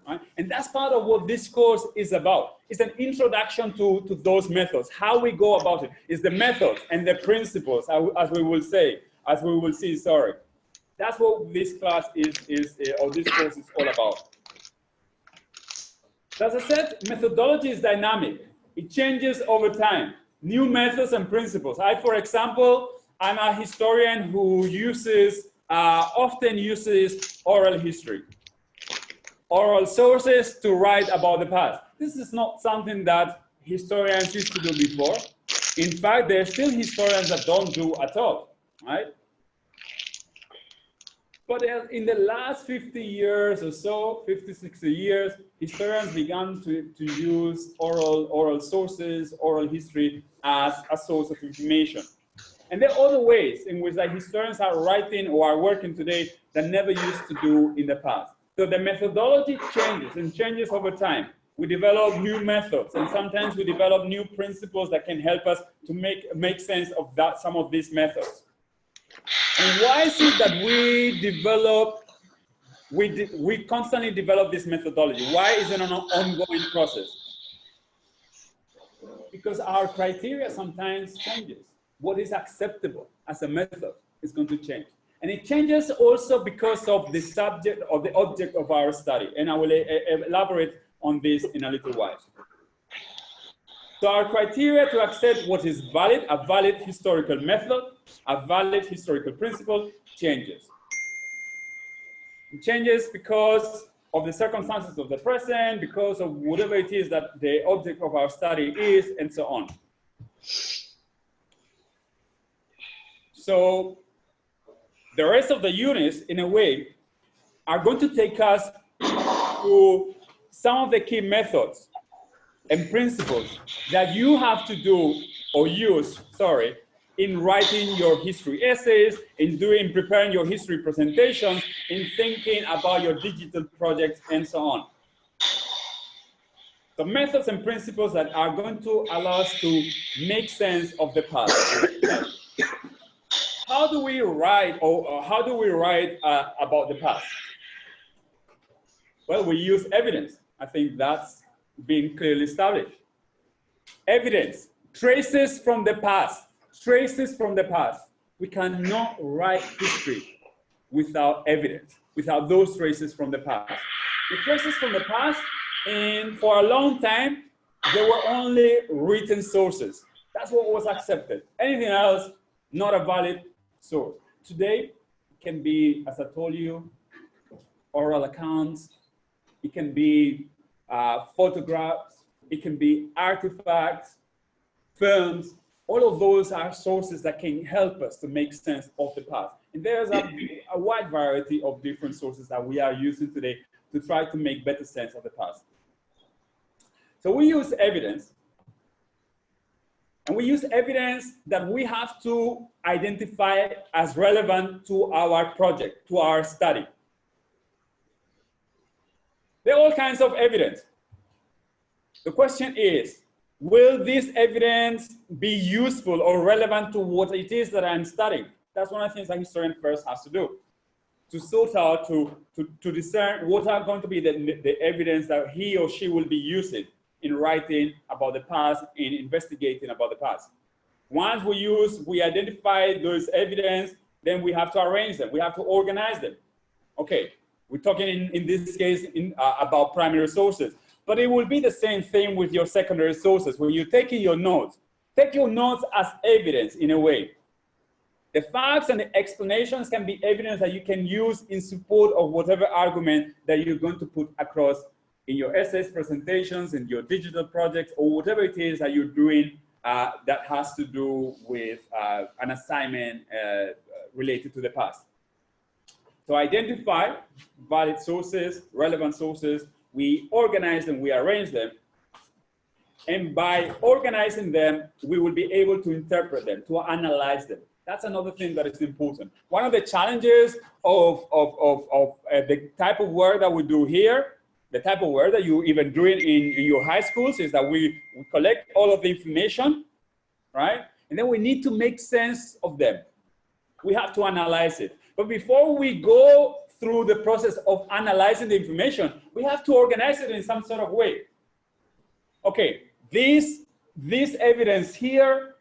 Right? And that's part of what this course is about. It's an introduction to those methods, how we go about it. It's the methods and the principles, as we will see, sorry. That's what this class or this course is all about. As I said, methodology is dynamic. It changes over time. New methods and principles. For example, I'm a historian who often uses oral history, oral sources to write about the past. This is not something that historians used to do before. In fact, there are still historians that don't do at all, right? But in the last 50 years or so, 50, 60 years, historians began to use oral sources, oral history as a source of information. And there are other ways in which historians are writing or are working today that never used to do in the past. So the methodology changes over time. We develop new methods, and sometimes we develop new principles that can help us to make sense of some of these methods. And why is it that we constantly develop this methodology? Why is it an ongoing process? Because our criteria sometimes changes. What is acceptable as a method is going to change. And it changes also because of the subject or the object of our study. And I will elaborate on this in a little while. So our criteria to accept what is valid, a valid historical method, a valid historical principle, changes. It changes because of the circumstances of the present, because of whatever it is that the object of our study is, and so on. So the rest of the units, in a way, are going to take us through some of the key methods and principles that you have to do or use, sorry, in writing your history essays, in preparing your history presentations, in thinking about your digital projects, and so on. The methods and principles that are going to allow us to make sense of the past. How do we write, or how do we write about the past? Well, we use evidence. I think that's been clearly established. Evidence, traces from the past, traces from the past. We cannot write history without evidence, without those traces from the past. The traces from the past, and for a long time, they were only written sources. That's what was accepted. Anything else, not a valid source. Today, it can be, as I told you, oral accounts, it can be photographs, it can be artifacts, films. All of those are sources that can help us to make sense of the past. And there's a wide variety of different sources that we are using today to try to make better sense of the past. So we use evidence, and we use evidence that we have to identify as relevant to our project, to our study. There are all kinds of evidence. The question is, will this evidence be useful or relevant to what it is that I'm studying? That's one of the things a historian first has to do, to sort out, to discern what are going to be the evidence that he or she will be using in writing about the past, in investigating about the past. Once we identify those evidence, then we have to arrange them, we have to organize them. Okay, we're talking in this case about primary sources, but it will be the same thing with your secondary sources. When you're taking your notes, take your notes as evidence in a way. The facts and the explanations can be evidence that you can use in support of whatever argument that you're going to put across in your essays, presentations, in your digital projects, or whatever it is that you're doing that has to do with an assignment related to the past. So identify valid sources, relevant sources, we organize them, we arrange them, and by organizing them, we will be able to interpret them, to analyze them. That's another thing that is important. One of the challenges of the type of work that we do here, the type of work that you even doing in your high schools, is that we collect all of the information, right? And then we need to make sense of them. We have to analyze it. But before we go through the process of analyzing the information, we have to organize it in some sort of way. Okay, this evidence here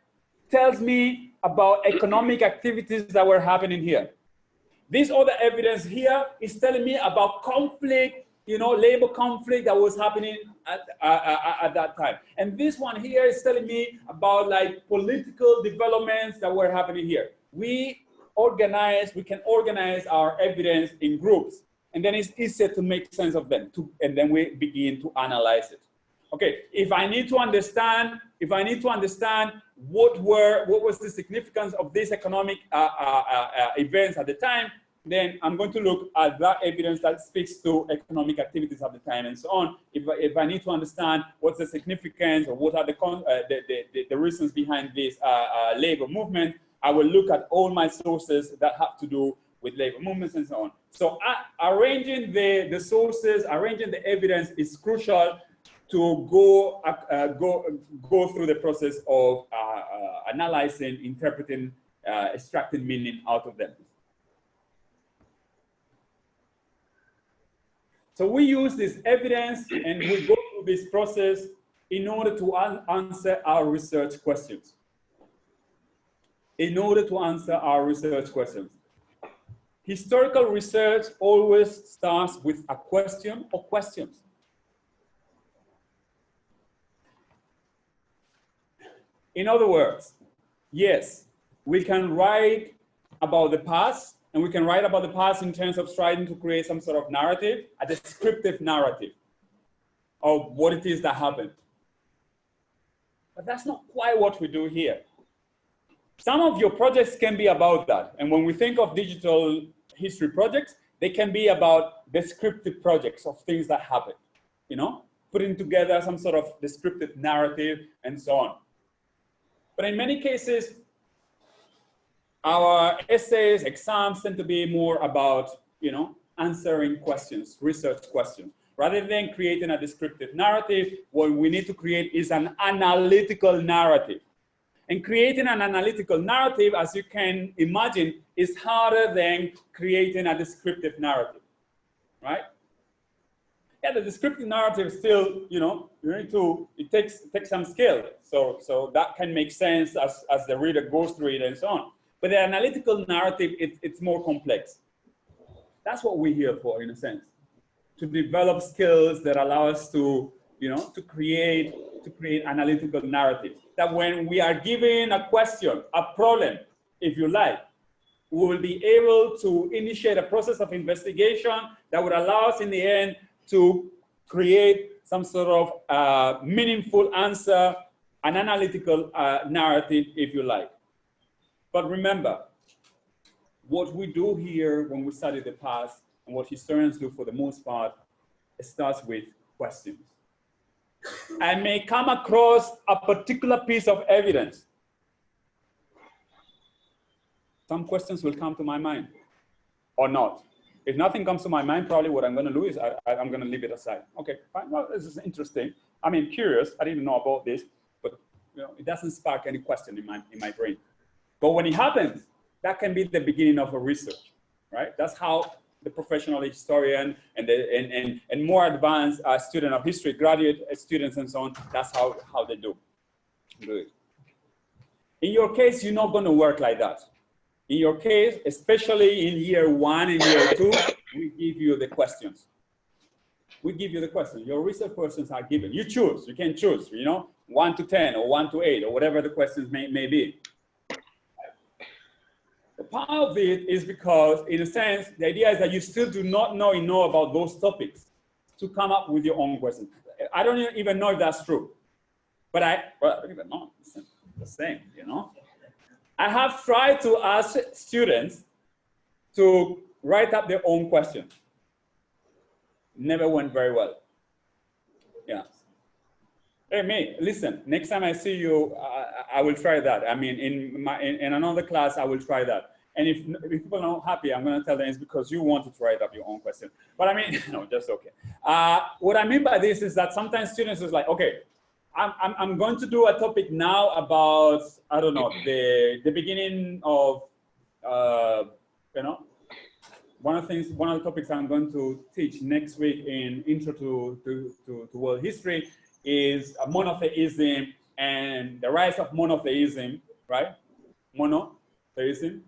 tells me about economic activities that were happening here. This other evidence here is telling me about conflict, labor conflict that was happening at that time. And this one here is telling me about like political developments that were happening here. We can organize our evidence in groups, and then it's easier to make sense of them, and then we begin to analyze it. Okay, if I need to understand what was the significance of these economic events at the time, then I'm going to look at that evidence that speaks to economic activities at the time and so on. If I need to understand what's the significance or what are the reasons behind this labor movement, I will look at all my sources that have to do with labor movements and so on. So arranging the sources, arranging the evidence is crucial to go through the process of analyzing, interpreting, extracting meaning out of them. So we use this evidence and we go through this process in order to answer our research questions. Historical research always starts with a question or questions. In other words, yes, we can write about the past And we can write about the past in terms of trying to create some sort of narrative, a descriptive narrative of what it is that happened. But that's not quite what we do here. Some of your projects can be about that. And when we think of digital history projects, they can be about descriptive projects of things that happen, you know, putting together some sort of descriptive narrative and so on. But in many cases, our essays, exams tend to be more about, you know, answering questions, research questions. Rather than creating a descriptive narrative, what we need to create is an analytical narrative. And creating an analytical narrative, as you can imagine, is harder than creating a descriptive narrative, right? Yeah, the descriptive narrative still, you know, you need to, it takes some skill. So that can make sense as the reader goes through it and so on. But the analytical narrative, it's more complex. That's what we're here for, in a sense, to develop skills that allow us to, you know, to create analytical narratives. That when we are given a question, a problem, if you like, we will be able to initiate a process of investigation that would allow us in the end to create some sort of meaningful answer, an analytical narrative, if you like. But remember, what we do here when we study the past and what historians do for the most part, it starts with questions. I may come across a particular piece of evidence. Some questions will come to my mind or not. If nothing comes to my mind, probably what I'm going to do is I'm going to leave it aside. Okay, fine. Well, this is interesting. I mean, curious. I didn't know about this, but you know, it doesn't spark any question in my brain. But when it happens, that can be the beginning of a research, right? That's how the professional historian and more advanced student of history, graduate students and so on, that's how they do it. In your case, you're not going to work like that. In your case, especially in year 1 and year 2, we give you the questions. We give you the questions. Your research questions are given. You choose. You can choose, you know, 1 to 10 or 1 to 8 or whatever the questions may be. The part of it is because, in a sense, the idea is that you still do not know enough about those topics to come up with your own questions. I don't even know if that's true, but I don't even know. It's the same, you know. I have tried to ask students to write up their own questions. Never went very well. Yeah. Hey, mate, listen, next time I see you, I will try that. I mean, in another class, I will try that. And if people are not happy, I'm going to tell them it's because you wanted to write up your own question. But I mean, no, just okay. What I mean by this is that sometimes students is like, okay, I'm going to do a topic now about, I don't know, the beginning of, you know, one of the topics I'm going to teach next week in Intro to World History is monotheism and the rise of monotheism, right? Monotheism,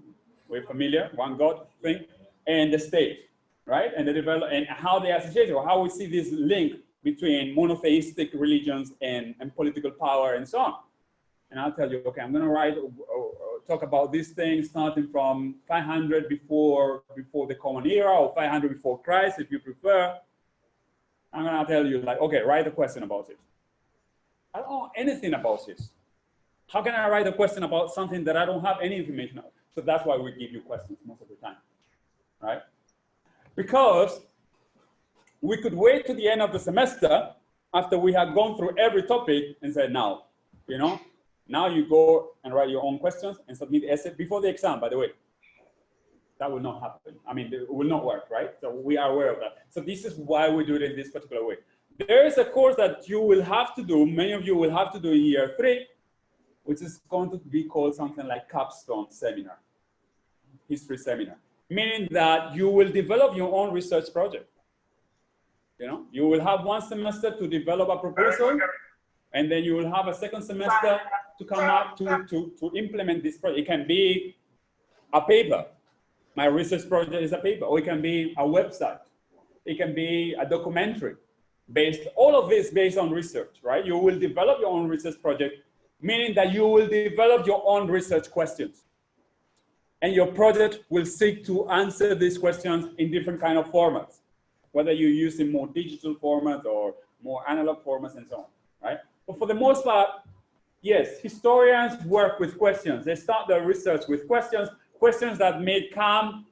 we're familiar, one God thing, and the state, right? And the development and how they are associated, or how we see this link between monotheistic religions and political power and so on. And I'll tell you, okay, I'm going to write or talk about these things starting from 500 before the Common Era, or 500 before Christ, if you prefer. I'm going to tell you, like, okay, write a question about it. I don't know anything about it. How can I write a question about something that I don't have any information on? So that's why we give you questions most of the time, right? Because we could wait to the end of the semester after we had gone through every topic and say, now, you know, now you go and write your own questions and submit the essay before the exam, by the way. That will not happen. I mean, it will not work, right? So we are aware of that. So this is why we do it in this particular way. There is a course that you will have to do, many of you will have to do in year 3, which is going to be called something like capstone seminar, history seminar, meaning that you will develop your own research project. You know, you will have 1 semester to develop a proposal, and then you will have a 2nd semester to come up to implement this project. It can be a paper. My research project is a paper, or it can be a website. It can be a documentary based, all of this based on research, right? You will develop your own research project, meaning that you will develop your own research questions. And your project will seek to answer these questions in different kind of formats, whether you're using more digital formats or more analog formats and so on, right? But for the most part, yes, historians work with questions. They start their research with questions, questions that may come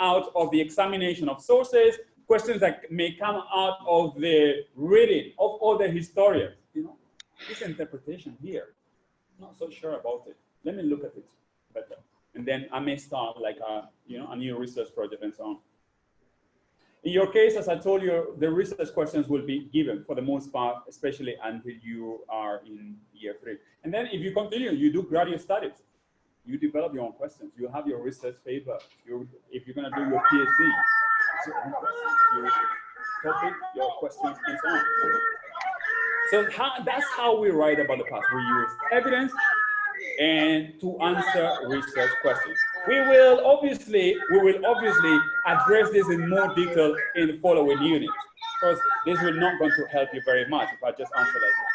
out of the examination of sources, questions that may come out of the reading of other historians. You know, this interpretation here, I'm not so sure about it. Let me look at it better, and then I may start like a new research project and so on. In your case, as I told you, the research questions will be given for the most part, especially until you are in year 3. And then if you continue, you do graduate studies. You develop your own questions. You have your research paper. If you're going to do your PhD, it's your own questions. You topic, your questions, and so on. So that's how we write about the past. We use evidence and to answer research questions. We will obviously address this in more detail in the following unit, because this will not going to help you very much if I just answer like this.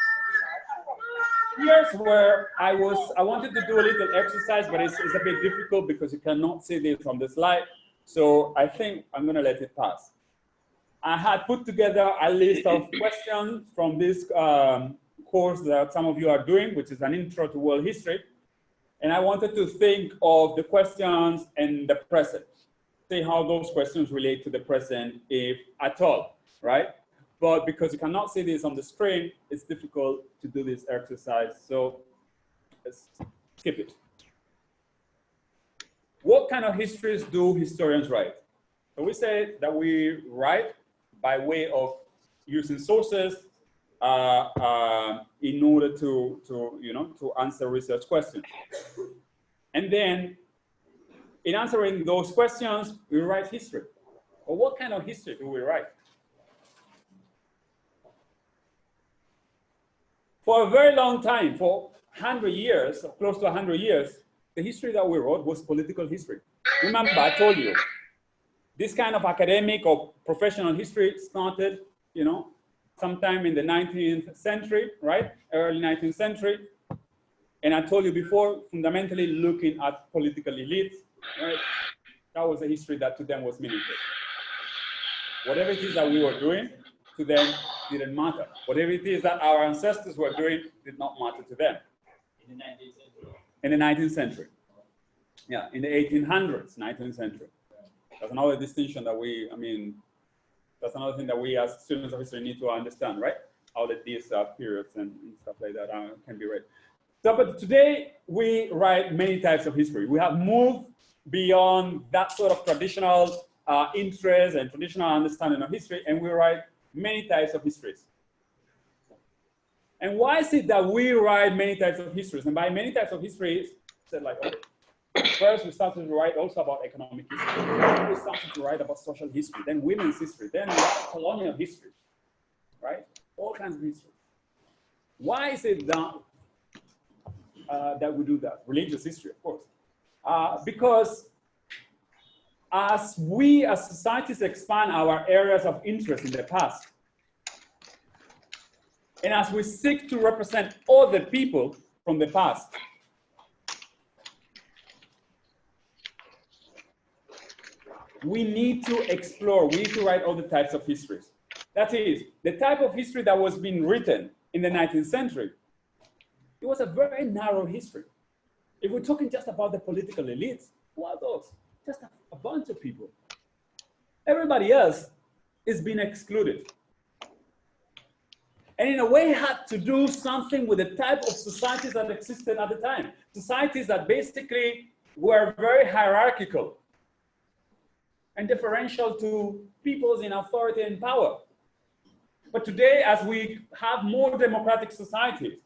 Here's where I wanted to do a little exercise, but it's a bit difficult because you cannot see this on the slide. So I think I'm going to let it pass. I had put together a list of questions from this course that some of you are doing, which is an intro to world history. And I wanted to think of the questions in the present, see how those questions relate to the present, if at all, right? But because you cannot see this on the screen, it's difficult to do this exercise. So let's skip it. What kind of histories do historians write? So we say that we write by way of using sources in order to answer research questions. And then in answering those questions, we write history. But what kind of history do we write? For a very long time, for 100 years, or close to 100 years, the history that we wrote was political history. Remember, I told you, this kind of academic or professional history started, sometime in the 19th century, right? Early 19th century. And I told you before, fundamentally looking at political elites, right? That was a history that to them was meaningful. Whatever it is that we were doing, to them didn't matter. Whatever it is that our ancestors were doing did not matter to them. In the 19th century. In the 19th century. Yeah, in the 1800s, 19th century. That's another distinction that that's another thing that we as students of history need to understand, right? How that these periods and stuff like that can be read. So, but today we write many types of history. We have moved beyond that sort of traditional interest and traditional understanding of history, and we write many types of histories. And why is it that we write many types of histories? And by many types of histories, said like, okay, first we started to write also about economic history. Then we started to write about social history, then women's history, then colonial history, right? All kinds of history. Why is it that that we do that? Religious history, of course. Because as we as societies expand our areas of interest in the past, and as we seek to represent other people from the past, we need to explore, we need to write all the types of histories. That is, the type of history that was being written in the 19th century, it was a very narrow history. If we're talking just about the political elites, who are those? Just a bunch of people. Everybody else is being excluded. And in a way had to do something with the type of societies that existed at the time. Societies that basically were very hierarchical and differential to peoples in authority and power. But today, as we have more democratic societies,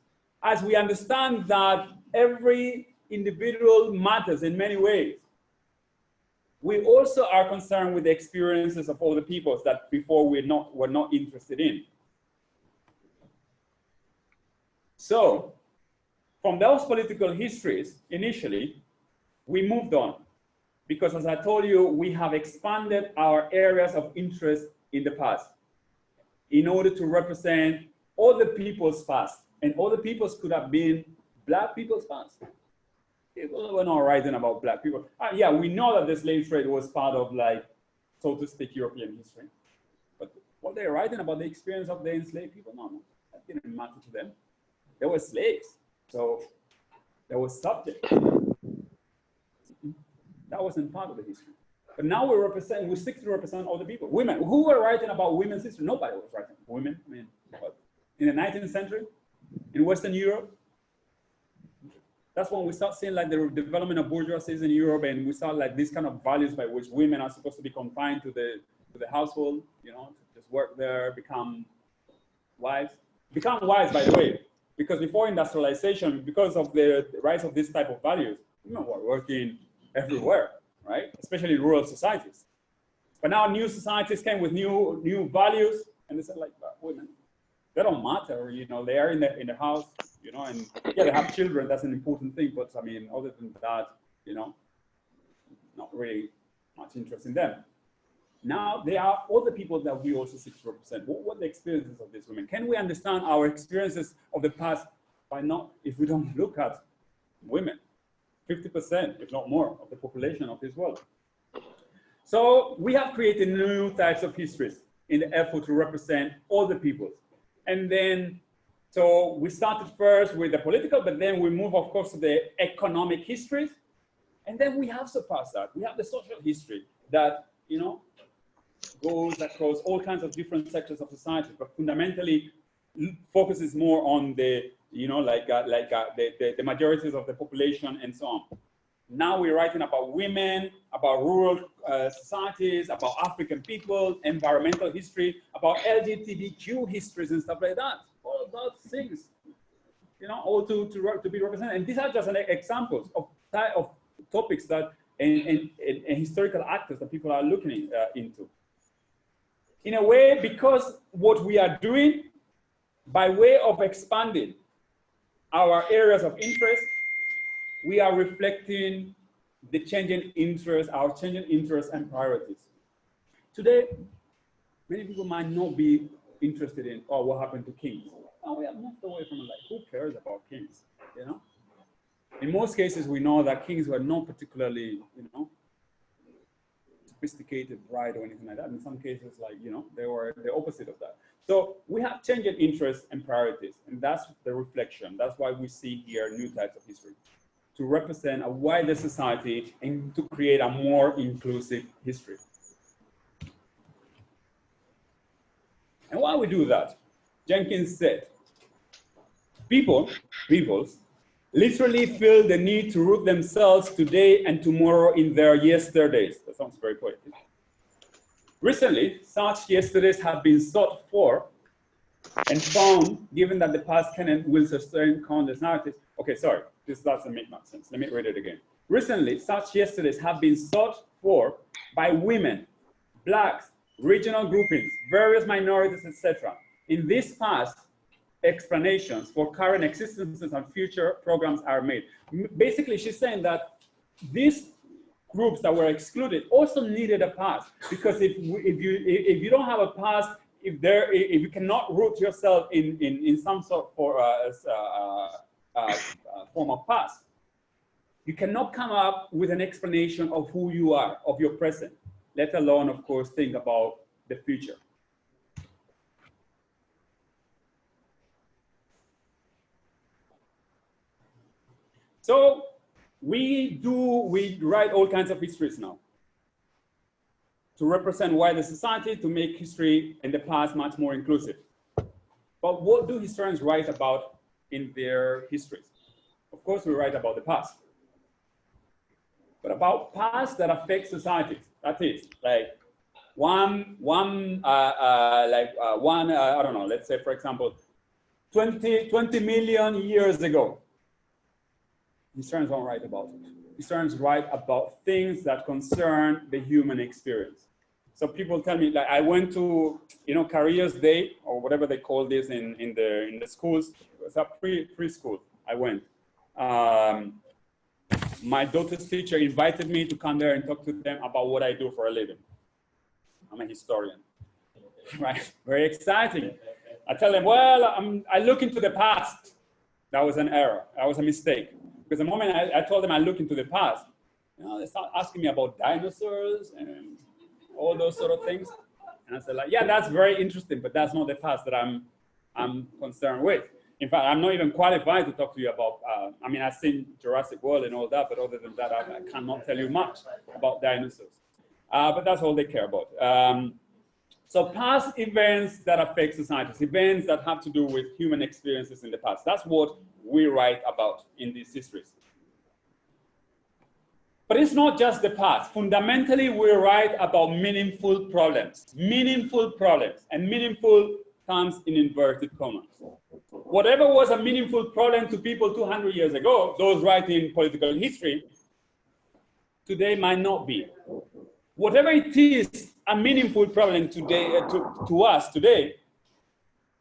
as we understand that every individual matters in many ways, we also are concerned with the experiences of other peoples that before were not interested in. So, from those political histories, initially, we moved on. Because as I told you, we have expanded our areas of interest in the past in order to represent other people's past. And other people's could have been Black people's past, People were not writing about black people. Yeah, we know that the slave trade was part of, like, so to speak, European history. But what they're writing about the experience of the enslaved people, no, that didn't matter to them. They were slaves, so they were subject. That wasn't part of the history. But now we seek to represent all the people. Women, who were writing about women's history? Nobody was writing about women. I mean, what? In the 19th century, in Western Europe, that's when we start seeing like the development of bourgeoisies in Europe, and we start like these kind of values by which women are supposed to be confined to the household, you know, to just work there, become wives. Become wives, by the way, because before industrialization, because of the rise of this type of values, women were working everywhere, right? Especially in rural societies. But now new societies came with new values, and they said like, women, they don't matter, you know, they are in the house, you know, and yeah, they have children, that's an important thing, but I mean, other than that, you know, not really much interest in them. Now, there are other people that we also seek to represent. What are the experiences of these women? Can we understand our experiences of the past by not, if we don't look at women? 50%, if not more, of the population of this world. So we have created new types of histories in the effort to represent all the peoples. And then, so we started first with the political, but then we move, of course, to the economic histories. And then we have surpassed that. We have the social history that, you know, goes across all kinds of different sectors of society, but fundamentally focuses more on the, you know, the majorities of the population and so on. Now we're writing about women, about rural societies, about African people, environmental history, about LGBTQ histories and stuff like that. All of those things, you know, all to be represented. And these are just examples of topics that and historical actors that people are looking into. In a way, because what we are doing by way of expanding our areas of interest, we are reflecting the changing interests, our changing interests and priorities. Today, many people might not be interested in, oh, what happened to kings? Oh, we have moved away from it, like, who cares about kings, you know? In most cases, we know that kings were not particularly, you know, sophisticated, bright, or anything like that. In some cases, like, you know, they were the opposite of that. So we have changing interests and priorities, and that's the reflection. That's why we see here new types of history, to represent a wider society and to create a more inclusive history. And why we do that? Jenkins said, peoples, literally feel the need to root themselves today and tomorrow in their yesterdays. That sounds very poetic. Recently, such yesterdays have been sought for and found, given that the past can and will sustain countless narratives. Okay, sorry, this doesn't make much sense. Let me read it again. Recently, such yesterdays have been sought for by women, blacks, regional groupings, various minorities, etc. In this past, explanations for current existences and future programs are made. Basically, she's saying that these groups that were excluded also needed a past, because if you don't have a past, if you cannot root yourself in some sort of form of past, you cannot come up with an explanation of who you are, of your present, let alone, of course, think about the future. So we write all kinds of histories now to represent wider society, to make history in the past much more inclusive. But what do historians write about in their histories? Of course, we write about the past, but about past that affect societies. That is, like I don't know, let's say, for example, 20 million years ago. Historians don't write about it. Historians write about things that concern the human experience. So people tell me, like, I went to, you know, Careers Day, or whatever they call this in the schools. It was a preschool. I went. My daughter's teacher invited me to come there and talk to them about what I do for a living. I'm a historian, right? Very exciting. I tell them, well, I look into the past. That was an error. That was a mistake. Because the moment I told them I look into the past, you know, they start asking me about dinosaurs and all those sort of things. And I said, like, yeah, that's very interesting, but that's not the past that I'm concerned with. In fact, I'm not even qualified to talk to you about, I mean, I've seen Jurassic World and all that, but other than that, I cannot tell you much about dinosaurs. But that's all they care about. So past events that affect societies, events that have to do with human experiences in the past. That's what we write about in these histories. But it's not just the past. Fundamentally, we write about meaningful problems. Meaningful problems. And meaningful comes in inverted commas. Whatever was a meaningful problem to people 200 years ago, those writing political history, today might not be. Whatever it is a meaningful problem today, to us today,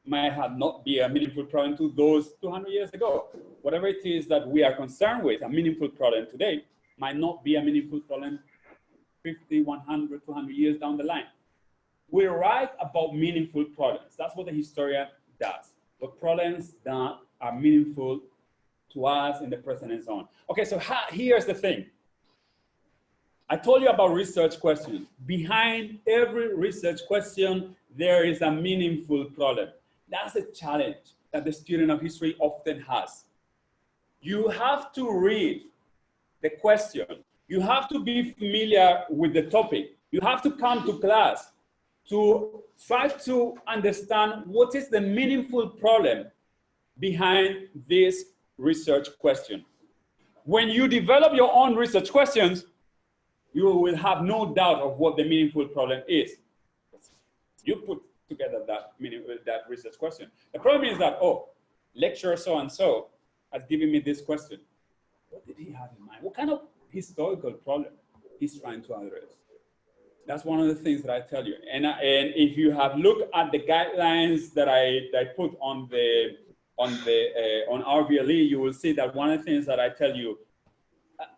might have not be a meaningful problem to those 200 years ago. Whatever it is that we are concerned with, a meaningful problem today, might not be a meaningful problem 50, 100, 200 years down the line. We write about meaningful problems. That's what the historian does. But problems that are meaningful to us in the present and so on. Okay, so here's the thing. I told you about research questions. Behind every research question, there is a meaningful problem. That's a challenge that the student of history often has. You have to read the question. You have to be familiar with the topic. You have to come to class to try to understand what is the meaningful problem behind this research question. When you develop your own research questions, you will have no doubt of what the meaningful problem is. You put together that research question. The problem is that, oh, lecturer so-and-so has given me this question. What did he have in mind? What kind of historical problem he's trying to address? That's one of the things that I tell you. And if you have looked at the guidelines that I put on RVLE, you will see that one of the things that I tell you,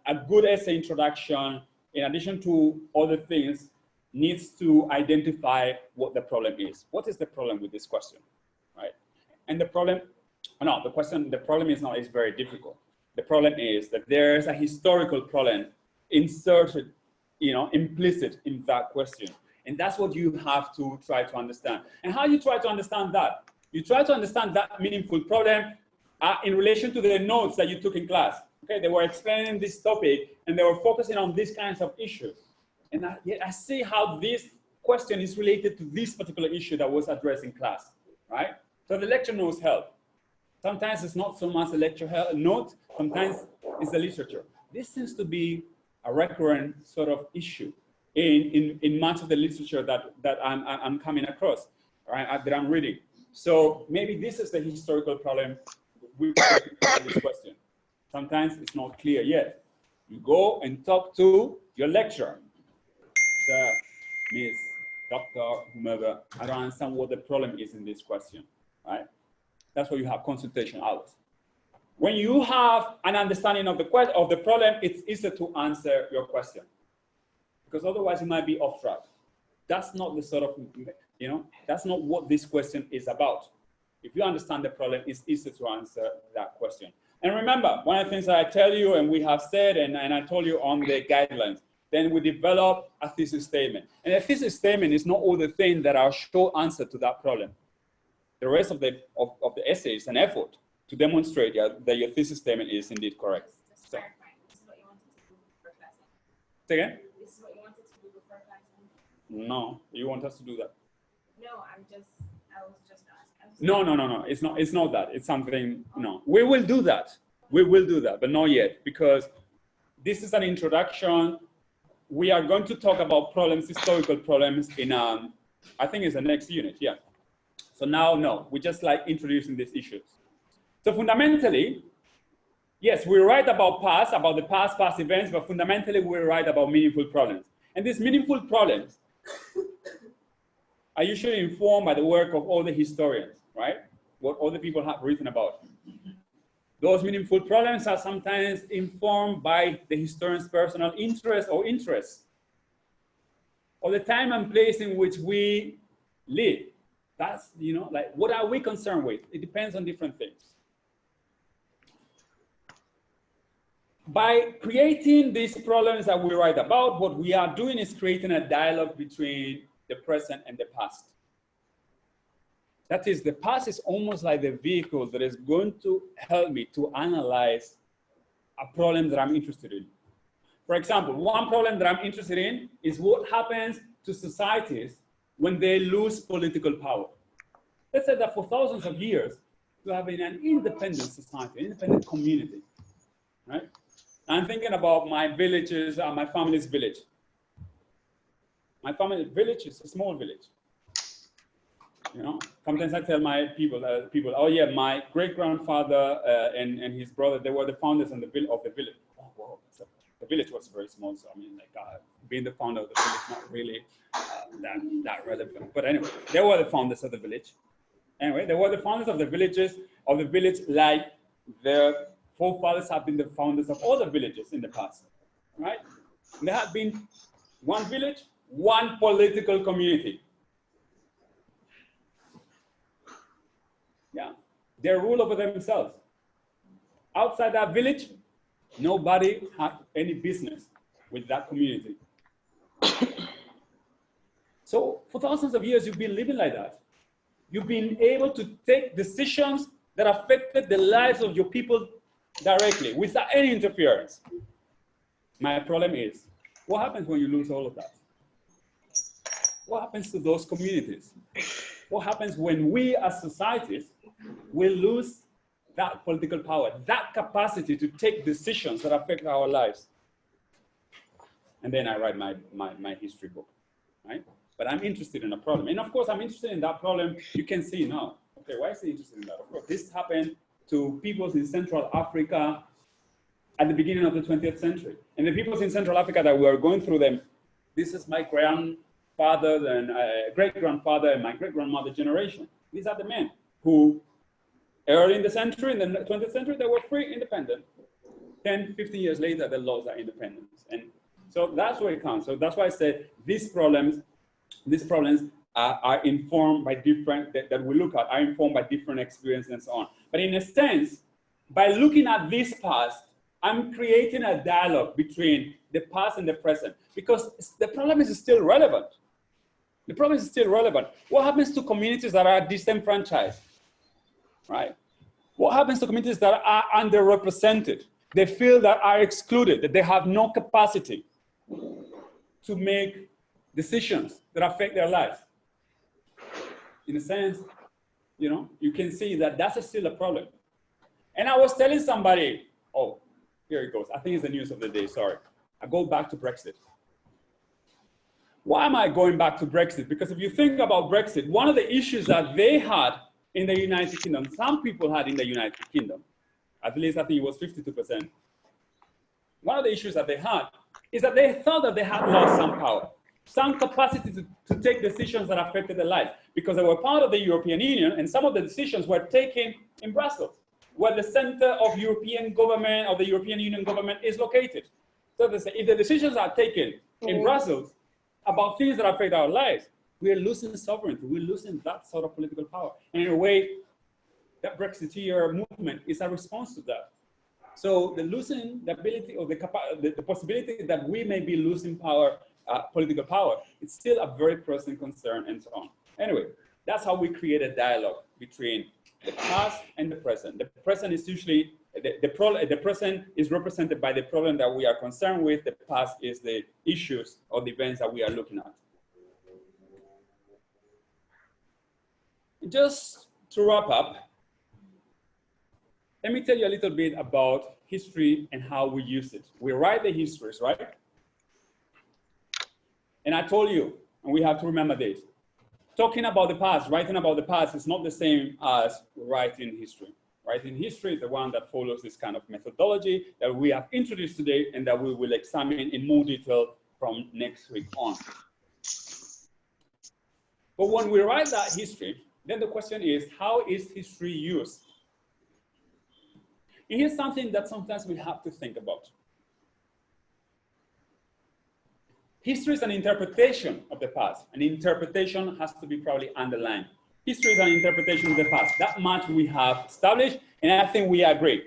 a good essay introduction, in addition to other things, needs to identify what the problem is. What is the problem with this question, right? And the problem is very difficult. The problem is that there is a historical problem inserted, implicit in that question. And that's what you have to try to understand. And how you try to understand that? You try to understand that meaningful problem in relation to the notes that you took in class. Okay, they were explaining this topic and they were focusing on these kinds of issues. And I see how this question is related to this particular issue that was addressed in class, right? So the lecture notes help. Sometimes it's not so much a lecture note, sometimes it's the literature. This seems to be a recurrent sort of issue in much of the literature that I'm coming across, right, that I'm reading. So maybe this is the historical problem with this question. Sometimes it's not clear yet. You go and talk to your lecturer. Sir, Miss, Doctor, whomever, I don't understand what the problem is in this question, right? That's why you have consultation hours. When you have an understanding of the problem, it's easier to answer your question. Because otherwise you might be off track. That's not the sort of, that's not what this question is about. If you understand the problem, it's easier to answer that question. And remember, one of the things that I tell you and we have said, and I told you on the guidelines, then we develop a thesis statement. And a thesis statement is not all the things that are short answer to that problem. The rest of the essay is an effort to demonstrate that your thesis statement is indeed correct. Just clarifying, this is what you wanted to do before class. Say again? This is what you wanted to do before class. No, you want us to do that? No, I was just asking. No. It's not that. It's something, no. We will do that. We will do that, but not yet, because this is an introduction. We are going to talk about problems, historical problems in, I think it's the next unit, yeah. So now, no, we're just like introducing these issues. So fundamentally, yes, we write about the past events, but fundamentally we write about meaningful problems. And these meaningful problems are usually informed by the work of all the historians, right? What other people have written about. Those meaningful problems are sometimes informed by the historian's personal interest or interests, or the time and place in which we live. That's, like, what are we concerned with? It depends on different things. by creating these problems that we write about, what we are doing is creating a dialogue between the present and the past. That is, the past is almost like the vehicle that is going to help me to analyze a problem that I'm interested in. For example, one problem that I'm interested in is what happens to societies when they lose political power. Let's say that for thousands of years, you have been an independent society, independent community, right? I'm thinking about my villages, my family's village. My family village is a small village. You know, sometimes I tell my people, oh yeah, my great-grandfather and his brother, they were the founders of the village. Oh, wow. So the village was very small, so I mean, like being the founder of the village, not really that relevant. But anyway, they were the founders of the village. Anyway, they were the founders of the villages, of the village, like their forefathers have been the founders of other villages in the past, right? And there had been one village, one political community. Yeah, they rule over themselves. Outside that village, nobody had any business with that community. So for thousands of years, you've been living like that. You've been able to take decisions that affected the lives of your people directly without any interference. My problem is, what happens when you lose all of that? What happens to those communities? What happens when we as societies will lose that political power, that capacity to take decisions that affect our lives? And then I write my history book, right? But I'm interested in a problem. And of course, I'm interested in that problem. You can see now, okay, why is he interested in that? Of course, this happened to peoples in Central Africa at the beginning of the 20th century. And the peoples in Central Africa that we are going through them, this is my grandfather and great-grandfather and my great-grandmother generation. These are the men who early in the century, in the 20th century, they were free, independent. 10, 15 years later, they lost their independence. And so that's where it comes. So that's why I said these problems are informed by different, that we look at, are informed by different experiences and so on. But in a sense, by looking at this past, I'm creating a dialogue between the past and the present, because the problem is still relevant. The problem is still relevant. What happens to communities that are disenfranchised, right? What happens to communities that are underrepresented? They feel that are excluded, that they have no capacity to make decisions that affect their lives. In a sense, you know, you can see that that's still a problem. And I was telling somebody, oh, here it goes. I think it's the news of the day, sorry. I go back to Brexit. Why am I going back to Brexit? Because if you think about Brexit, one of the issues that they had in the United Kingdom, some people had in the United Kingdom, at least I think it was 52%. One of the issues that they had is that they thought that they had lost some power, some capacity to take decisions that affected their lives, because they were part of the European Union, and some of the decisions were taken in Brussels, where the center of European government, of the European Union government is located. So they say, if the decisions are taken in Brussels about things that affect our lives, we are losing sovereignty, we're losing that sort of political power. And in a way, that Brexiteer movement is a response to that. So the losing the ability or the possibility that we may be losing power, political power, it's still a very present concern and so on. Anyway, that's how we create a dialogue between the past and the present. The present is usually, the present is represented by the problem that we are concerned with. The past is the issues or the events that we are looking at. Just to wrap up, let me tell you a little bit about history and how we use it. We write the histories, right? And I told you, and we have to remember this, talking about the past, writing about the past is not the same as writing history. Writing history is the one that follows this kind of methodology that we have introduced today and that we will examine in more detail from next week on. But when we write that history, then the question is, how is history used? And here's something that sometimes we have to think about. History is an interpretation of the past. An interpretation has to be probably underlined. History is an interpretation of the past. That much we have established, and I think we agree.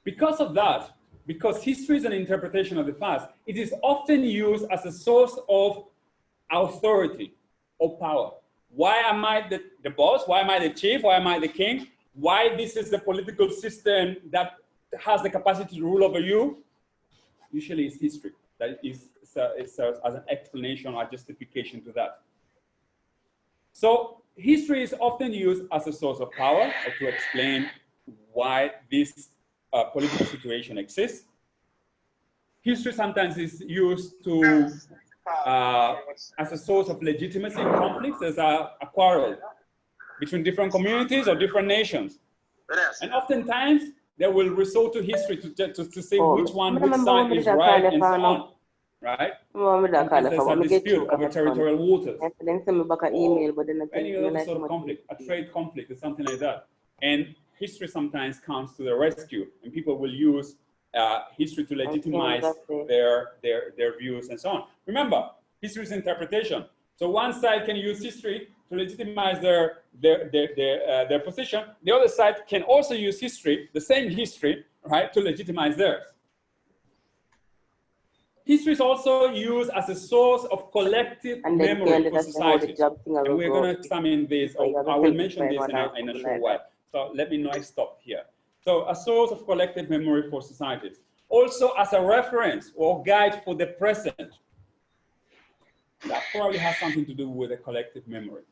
Because of that, because history is an interpretation of the past, it is often used as a source of authority or power. Why am I the boss? Why am I the chief? Why am I the king? Why this is the political system that has the capacity to rule over you? Usually it's history. That is, it serves as an explanation or justification to that. So history is often used as a source of power or to explain why this political situation exists. History sometimes is used to as a source of legitimacy in conflicts. There's a quarrel between different communities or different nations. And oftentimes, they will resort to history to say which side is right and so on. Right? There's a dispute over territorial waters. Any other sort of conflict, a trade conflict or something like that. And history sometimes comes to the rescue, and people will use history to legitimize their views and so on. Remember, history is interpretation. So one side can use history to legitimize their position. The other side can also use history, the same history, right, to legitimize theirs. History is also used as a source of collective memory for society. And we're going to examine this, or I will mention this in a short while. So let me know I stop here. So a source of collective memory for societies. Also as a reference or guide for the present. That probably has something to do with a collective memory.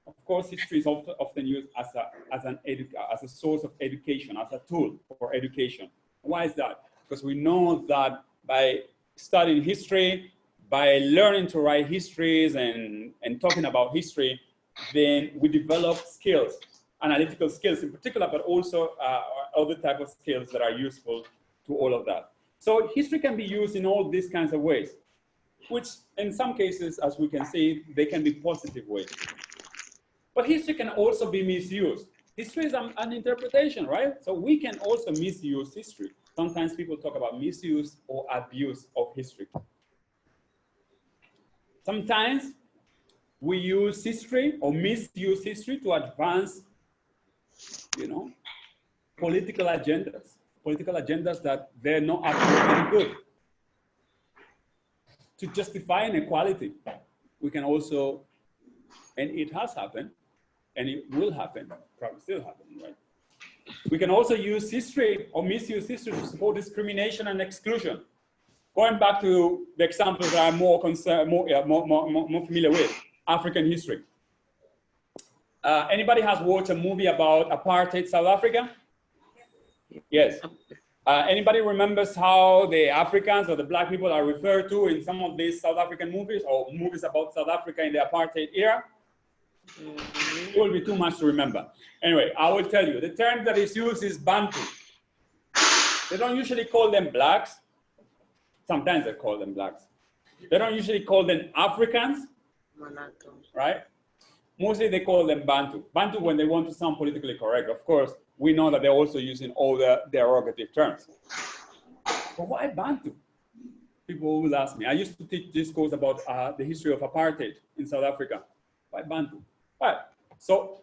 Of course, history is often used as a source of education, as a tool for education. Why is that? Because we know that by studying history, by learning to write histories and talking about history, then we develop skills, analytical skills in particular, but also other type of skills that are useful to all of that. So history can be used in all these kinds of ways, which in some cases, as we can see, they can be positive ways. But history can also be misused. History is an interpretation, right? So we can also misuse history. Sometimes people talk about misuse or abuse of history. Sometimes we use history or misuse history to advance, political agendas that they're not actually good. To justify inequality, we can also, and it has happened, and it will happen, probably still happening, right? We can also use history or misuse history to support discrimination and exclusion. Going back to the examples that I'm more familiar with, African history. Anybody has watched a movie about apartheid South Africa? Yes. Anybody remembers how the Africans or the black people are referred to in some of these South African movies or movies about South Africa in the apartheid era? It will be too much to remember. Anyway, I will tell you, the term that is used is Bantu. They don't usually call them blacks. Sometimes they call them blacks. They don't usually call them Africans, right? Mostly they call them Bantu. Bantu when they want to sound politically correct. Of course, we know that they're also using all the derogative terms. But why Bantu? People will ask me. I used to teach this course about the history of apartheid in South Africa. Why Bantu? Right. So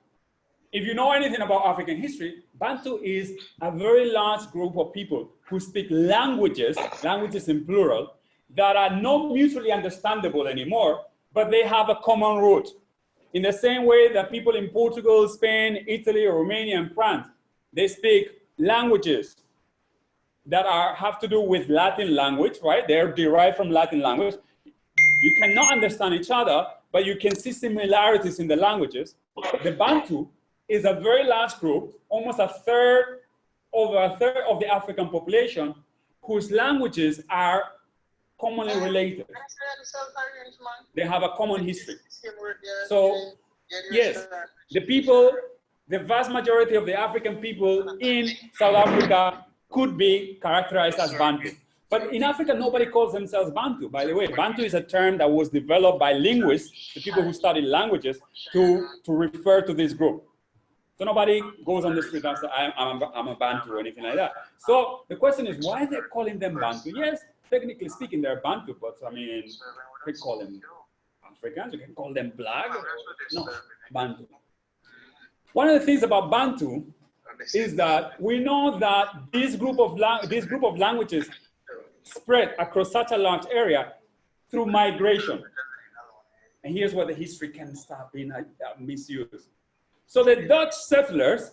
if you know anything about African history, Bantu is a very large group of people who speak languages in plural, that are not mutually understandable anymore, but they have a common root. In the same way that people in Portugal, Spain, Italy, Romania, and France, they speak languages that have to do with Latin language, right? They're derived from Latin language. You cannot understand each other, but you can see similarities in the languages. The Bantu is a very large group, almost over a third of the African population, whose languages are commonly related. They have a common history. So, yes, the vast majority of the African people in South Africa could be characterized as Bantu. But in Africa, nobody calls themselves Bantu, by the way. Bantu is a term that was developed by linguists, the people who study languages, to refer to this group. So nobody goes on the street and says, I'm a Bantu or anything like that. So the question is, why they're calling them Bantu? Yes, technically speaking, they're Bantu, but I mean, you can call them Africans, you can call them black, no, Bantu. One of the things about Bantu is that we know that this group of languages spread across such a large area through migration. And here's where the history can start being misused. So the Dutch settlers,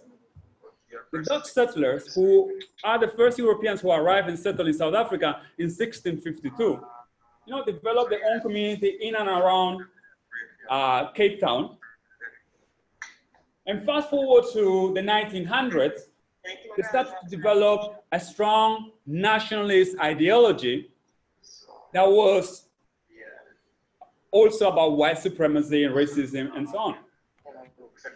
who are the first Europeans who arrived and settled in South Africa in 1652, developed their own community in and around Cape Town. And fast forward to the 1900s, they started to develop a strong nationalist ideology that was also about white supremacy and racism and so on.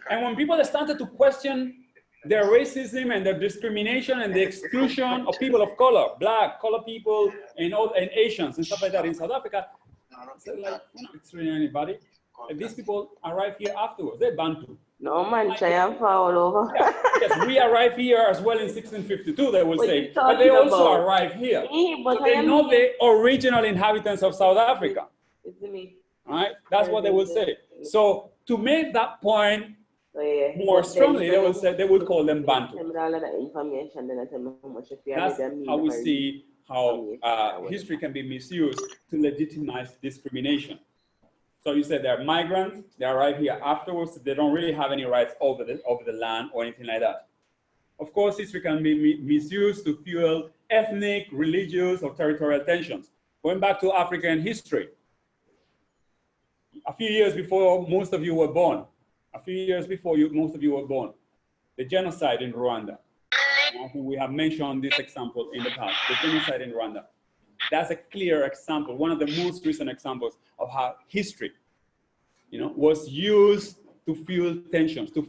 And when people started to question their racism and their discrimination and the exclusion of people of color, black, colored people, and Asians and stuff like that in South Africa, said, like, we're not excluding anybody. And these people arrive here afterwards. They're Bantu. No man, triumph all over. Yeah, yes, we arrive here as well in 1652, they will say. But they also arrive here. So they're not the original inhabitants of South Africa. Right? That's what they will say. So to make that point more strongly, they will say they will call them Bantu. That's how we see how history can be misused to legitimize discrimination. So you said they're migrants, they arrive here afterwards, they don't really have any rights over the land or anything like that. Of course, history can be misused to fuel ethnic, religious, or territorial tensions. Going back to African history, a few years before most of you were born, the genocide in Rwanda. And I think we have mentioned this example in the past, the genocide in Rwanda. That's a clear example, one of the most recent examples of how history, was used to fuel tensions, to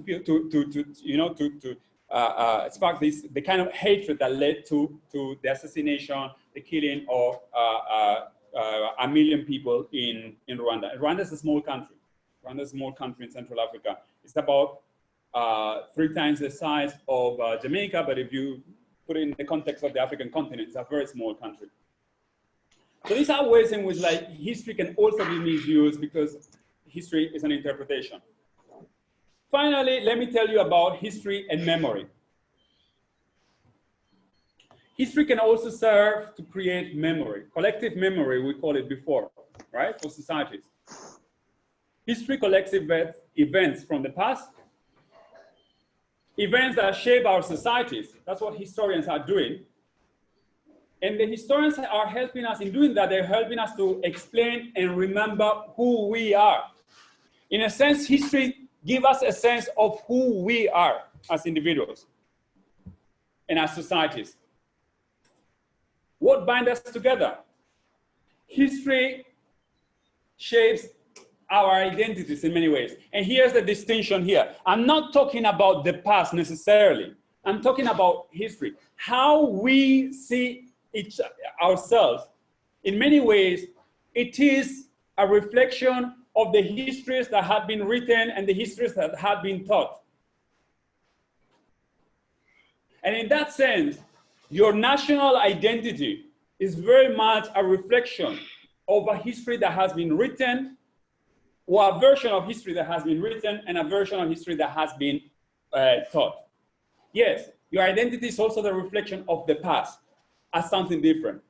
spark the kind of hatred that led to the assassination, the killing of 1 million people in Rwanda. Rwanda is a small country. Rwanda is a small country in Central Africa. It's about 3 times the size of Jamaica, but if you put it in the context of the African continent, it's a very small country. So these are ways in which history can also be misused because history is an interpretation. Finally, let me tell you about history and memory. History can also serve to create memory, collective memory, we call it before, right, for societies. History collects events from the past, events that shape our societies. That's what historians are doing. And the historians are helping us in doing that. They're helping us to explain and remember who we are. In a sense, history gives us a sense of who we are as individuals and as societies. What binds us together? History shapes our identities in many ways. And here's the distinction here. I'm not talking about the past necessarily. I'm talking about history. How we see ourselves, in many ways, it is a reflection of the histories that have been written and the histories that have been taught. And in that sense, your national identity is very much a reflection of a history that has been written, or a version of history that has been written, and a version of history that has been taught. Yes, your identity is also the reflection of the past as something different.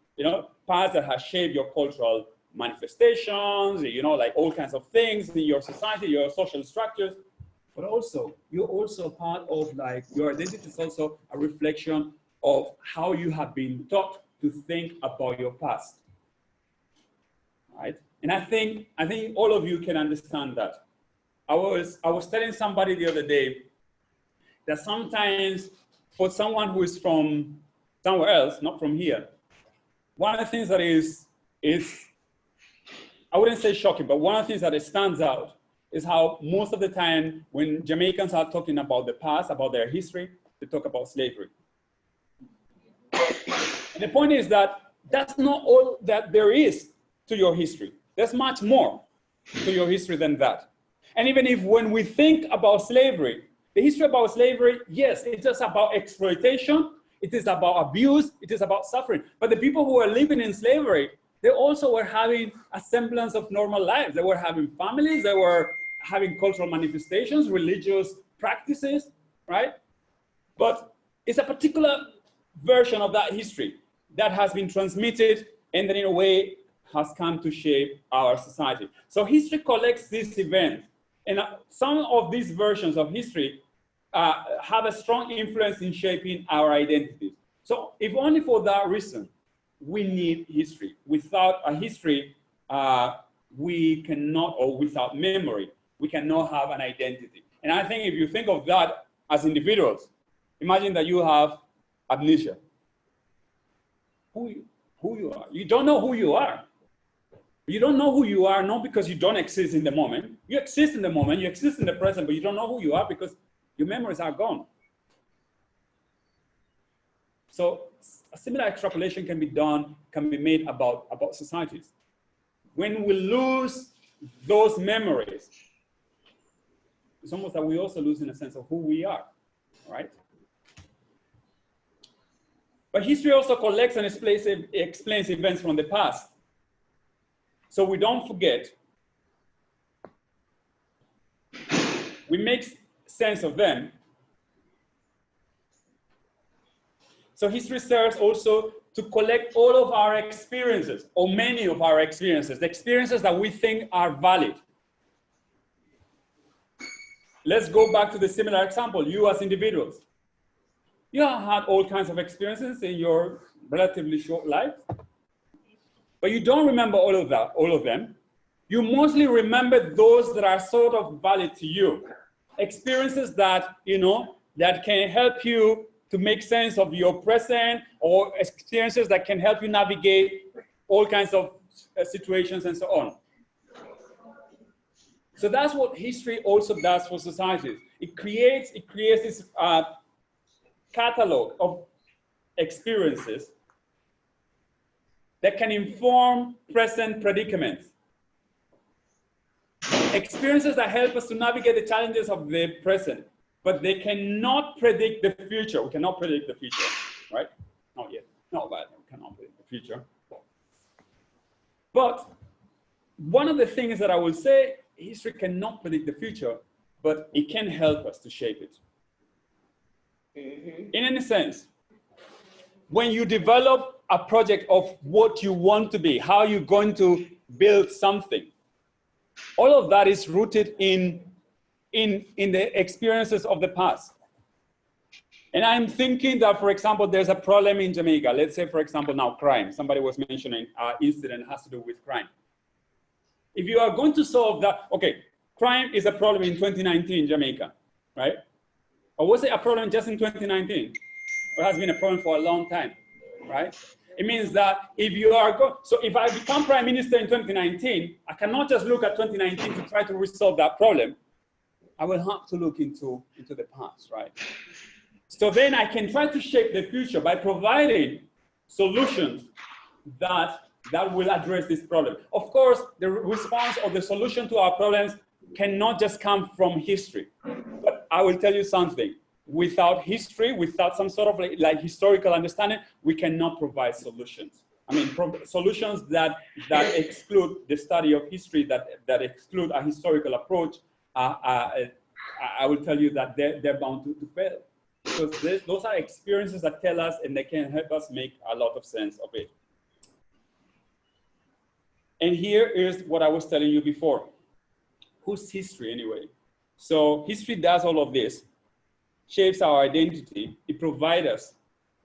Past that has shaped your cultural manifestations, like all kinds of things in your society, your social structures. But also, you're also part of your identity is also a reflection of how you have been taught to think about your past, right? And I think all of you can understand that. I was telling somebody the other day that sometimes for someone who is from somewhere else, not from here, one of the things that is I wouldn't say shocking, but one of the things that stands out is how most of the time when Jamaicans are talking about the past, about their history, they talk about slavery. And the point is that that's not all that there is to your history. There's much more to your history than that. And even if when we think about slavery, the history about slavery, yes, it's just about exploitation, it is about abuse, it is about suffering. But the people who were living in slavery, they also were having a semblance of normal lives. They were having families, they were having cultural manifestations, religious practices, right? But it's a particular version of that history that has been transmitted and then in a way has come to shape our society. So history collects these events, and some of these versions of history have a strong influence in shaping our identities. So if only for that reason, we need history. Without a history, we cannot, or without memory, we cannot have an identity. And I think if you think of that as individuals, imagine that you have amnesia. Who you are. You don't know who you are. You don't know who you are, not because you don't exist in the moment. You exist in the moment, you exist in the present, but you don't know who you are because your memories are gone. So a similar extrapolation can be done, can be made about societies. When we lose those memories, it's almost that we also lose in a sense of who we are, right? But history also collects and explains events from the past. So we don't forget. We make sense of them. So history serves also to collect all of our experiences, or many of our experiences, the experiences that we think are valid. Let's go back to the similar example, you as individuals. You have had all kinds of experiences in your relatively short life, but you don't remember all of them. You mostly remember those that are sort of valid to you. Experiences that, that can help you to make sense of your present, or experiences that can help you navigate all kinds of situations and so on. So that's what history also does for societies. It creates this catalog of experiences that can inform present predicaments. Experiences that help us to navigate the challenges of the present, but they cannot predict the future. We cannot predict the future, right? Not yet. No, but we cannot predict the future. But one of the things that I will say, history cannot predict the future, but it can help us to shape it. In any sense, when you develop a project of what you want to be, how you're going to build something, all of that is rooted in the experiences of the past. And I'm thinking that, for example, there's a problem in Jamaica. Let's say, for example, now crime. Somebody was mentioning an incident has to do with crime. If you are going to solve that, okay, crime is a problem in 2019 in Jamaica, right? Or was it a problem just in 2019? Or has been a problem for a long time, right? It means that if you are so if I become prime minister in 2019, I cannot just look at 2019 to try to resolve that problem. I will have to look into the past, right? So then I can try to shape the future by providing solutions that will address this problem. Of course, the response or the solution to our problems cannot just come from history. But I will tell you something. Without history, without some sort of like historical understanding, we cannot provide solutions. I mean, solutions that exclude the study of history, that exclude a historical approach, I will tell you that they're bound to fail. Because those are experiences that tell us, and they can help us make a lot of sense of it. And here is what I was telling you before. Whose history anyway? So history does all of this, shapes our identity. It provides us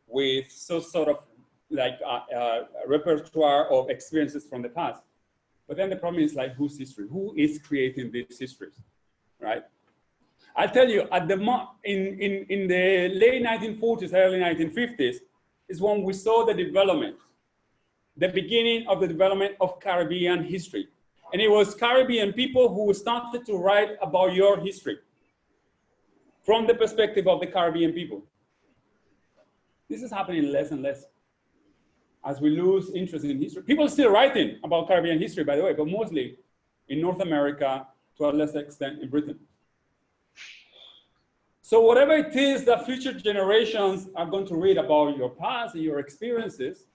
with some sort of like a repertoire of experiences from the past. But then the problem is like, whose history? Who is creating these histories, right? I'll tell you, in the late 1940s, early 1950s, is when we saw the development, the beginning of the development of Caribbean history. And it was Caribbean people who started to write about your history from the perspective of the Caribbean people. This is happening less and less as we lose interest in history. People are still writing about Caribbean history, by the way, but mostly in North America, to a lesser extent in Britain. So whatever it is that future generations are going to read about your past and your experiences,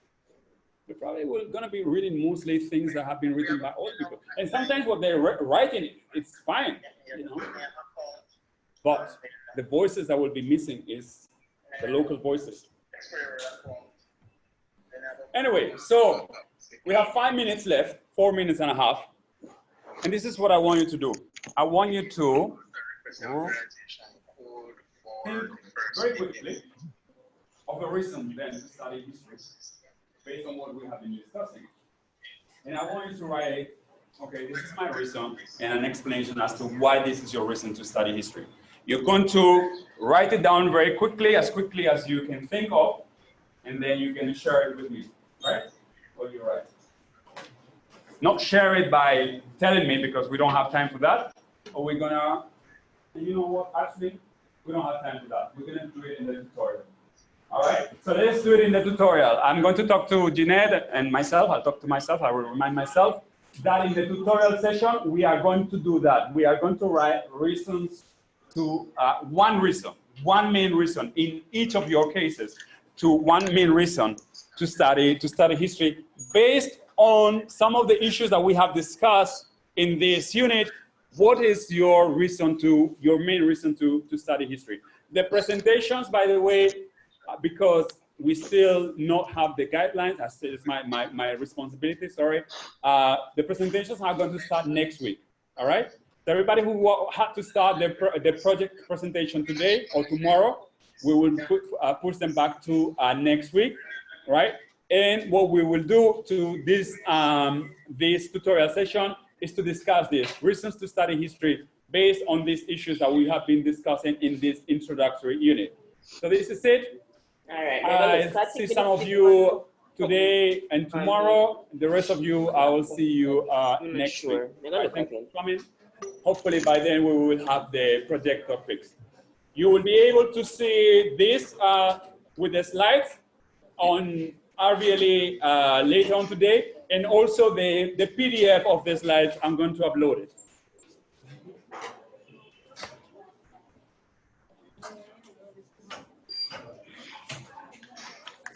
they're probably going to be reading mostly things that have been written by old people. And sometimes what they're writing, it's fine, But the voices that will be missing is the local voices. Anyway, so we have 5 minutes left, 4 minutes and a half. And this is what I want you to do. I want you to think very quickly of a reason then to study history based on what we have been discussing. And I want you to write, okay, this is my reason, and an explanation as to why this is your reason to study history. You're going to write it down very quickly as you can think of, and then you can share it with me, right? What you write. Not share it by telling me, because we don't have time for that, or we're gonna, and you know what, actually, we don't have time for that. We're gonna do it in the tutorial. All right, so let's do it in the tutorial. I'm going to talk to Jeanette and myself. I'll talk to myself. I will remind myself that in the tutorial session, we are going to do that. We are going to write reasons to one main reason in each of your cases, to one main reason to study history based on some of the issues that we have discussed in this unit. What is your main reason to study history? The presentations, by the way, because we still not have the guidelines, as it's my responsibility, sorry. The presentations are going to start next week, all right? So everybody who had to start the project presentation today or tomorrow, we will push them back to next week, right? And what we will do to this, this tutorial session is to discuss this, reasons to study history based on these issues that we have been discussing in this introductory unit. So this is it. All right. I see some of you today and tomorrow. The rest of you, I will see you next week. Thanks for coming. Hopefully by then we will have the projector fixed. You will be able to see this with the slides on RVLE later on today, and also the PDF of the slides. I'm going to upload it.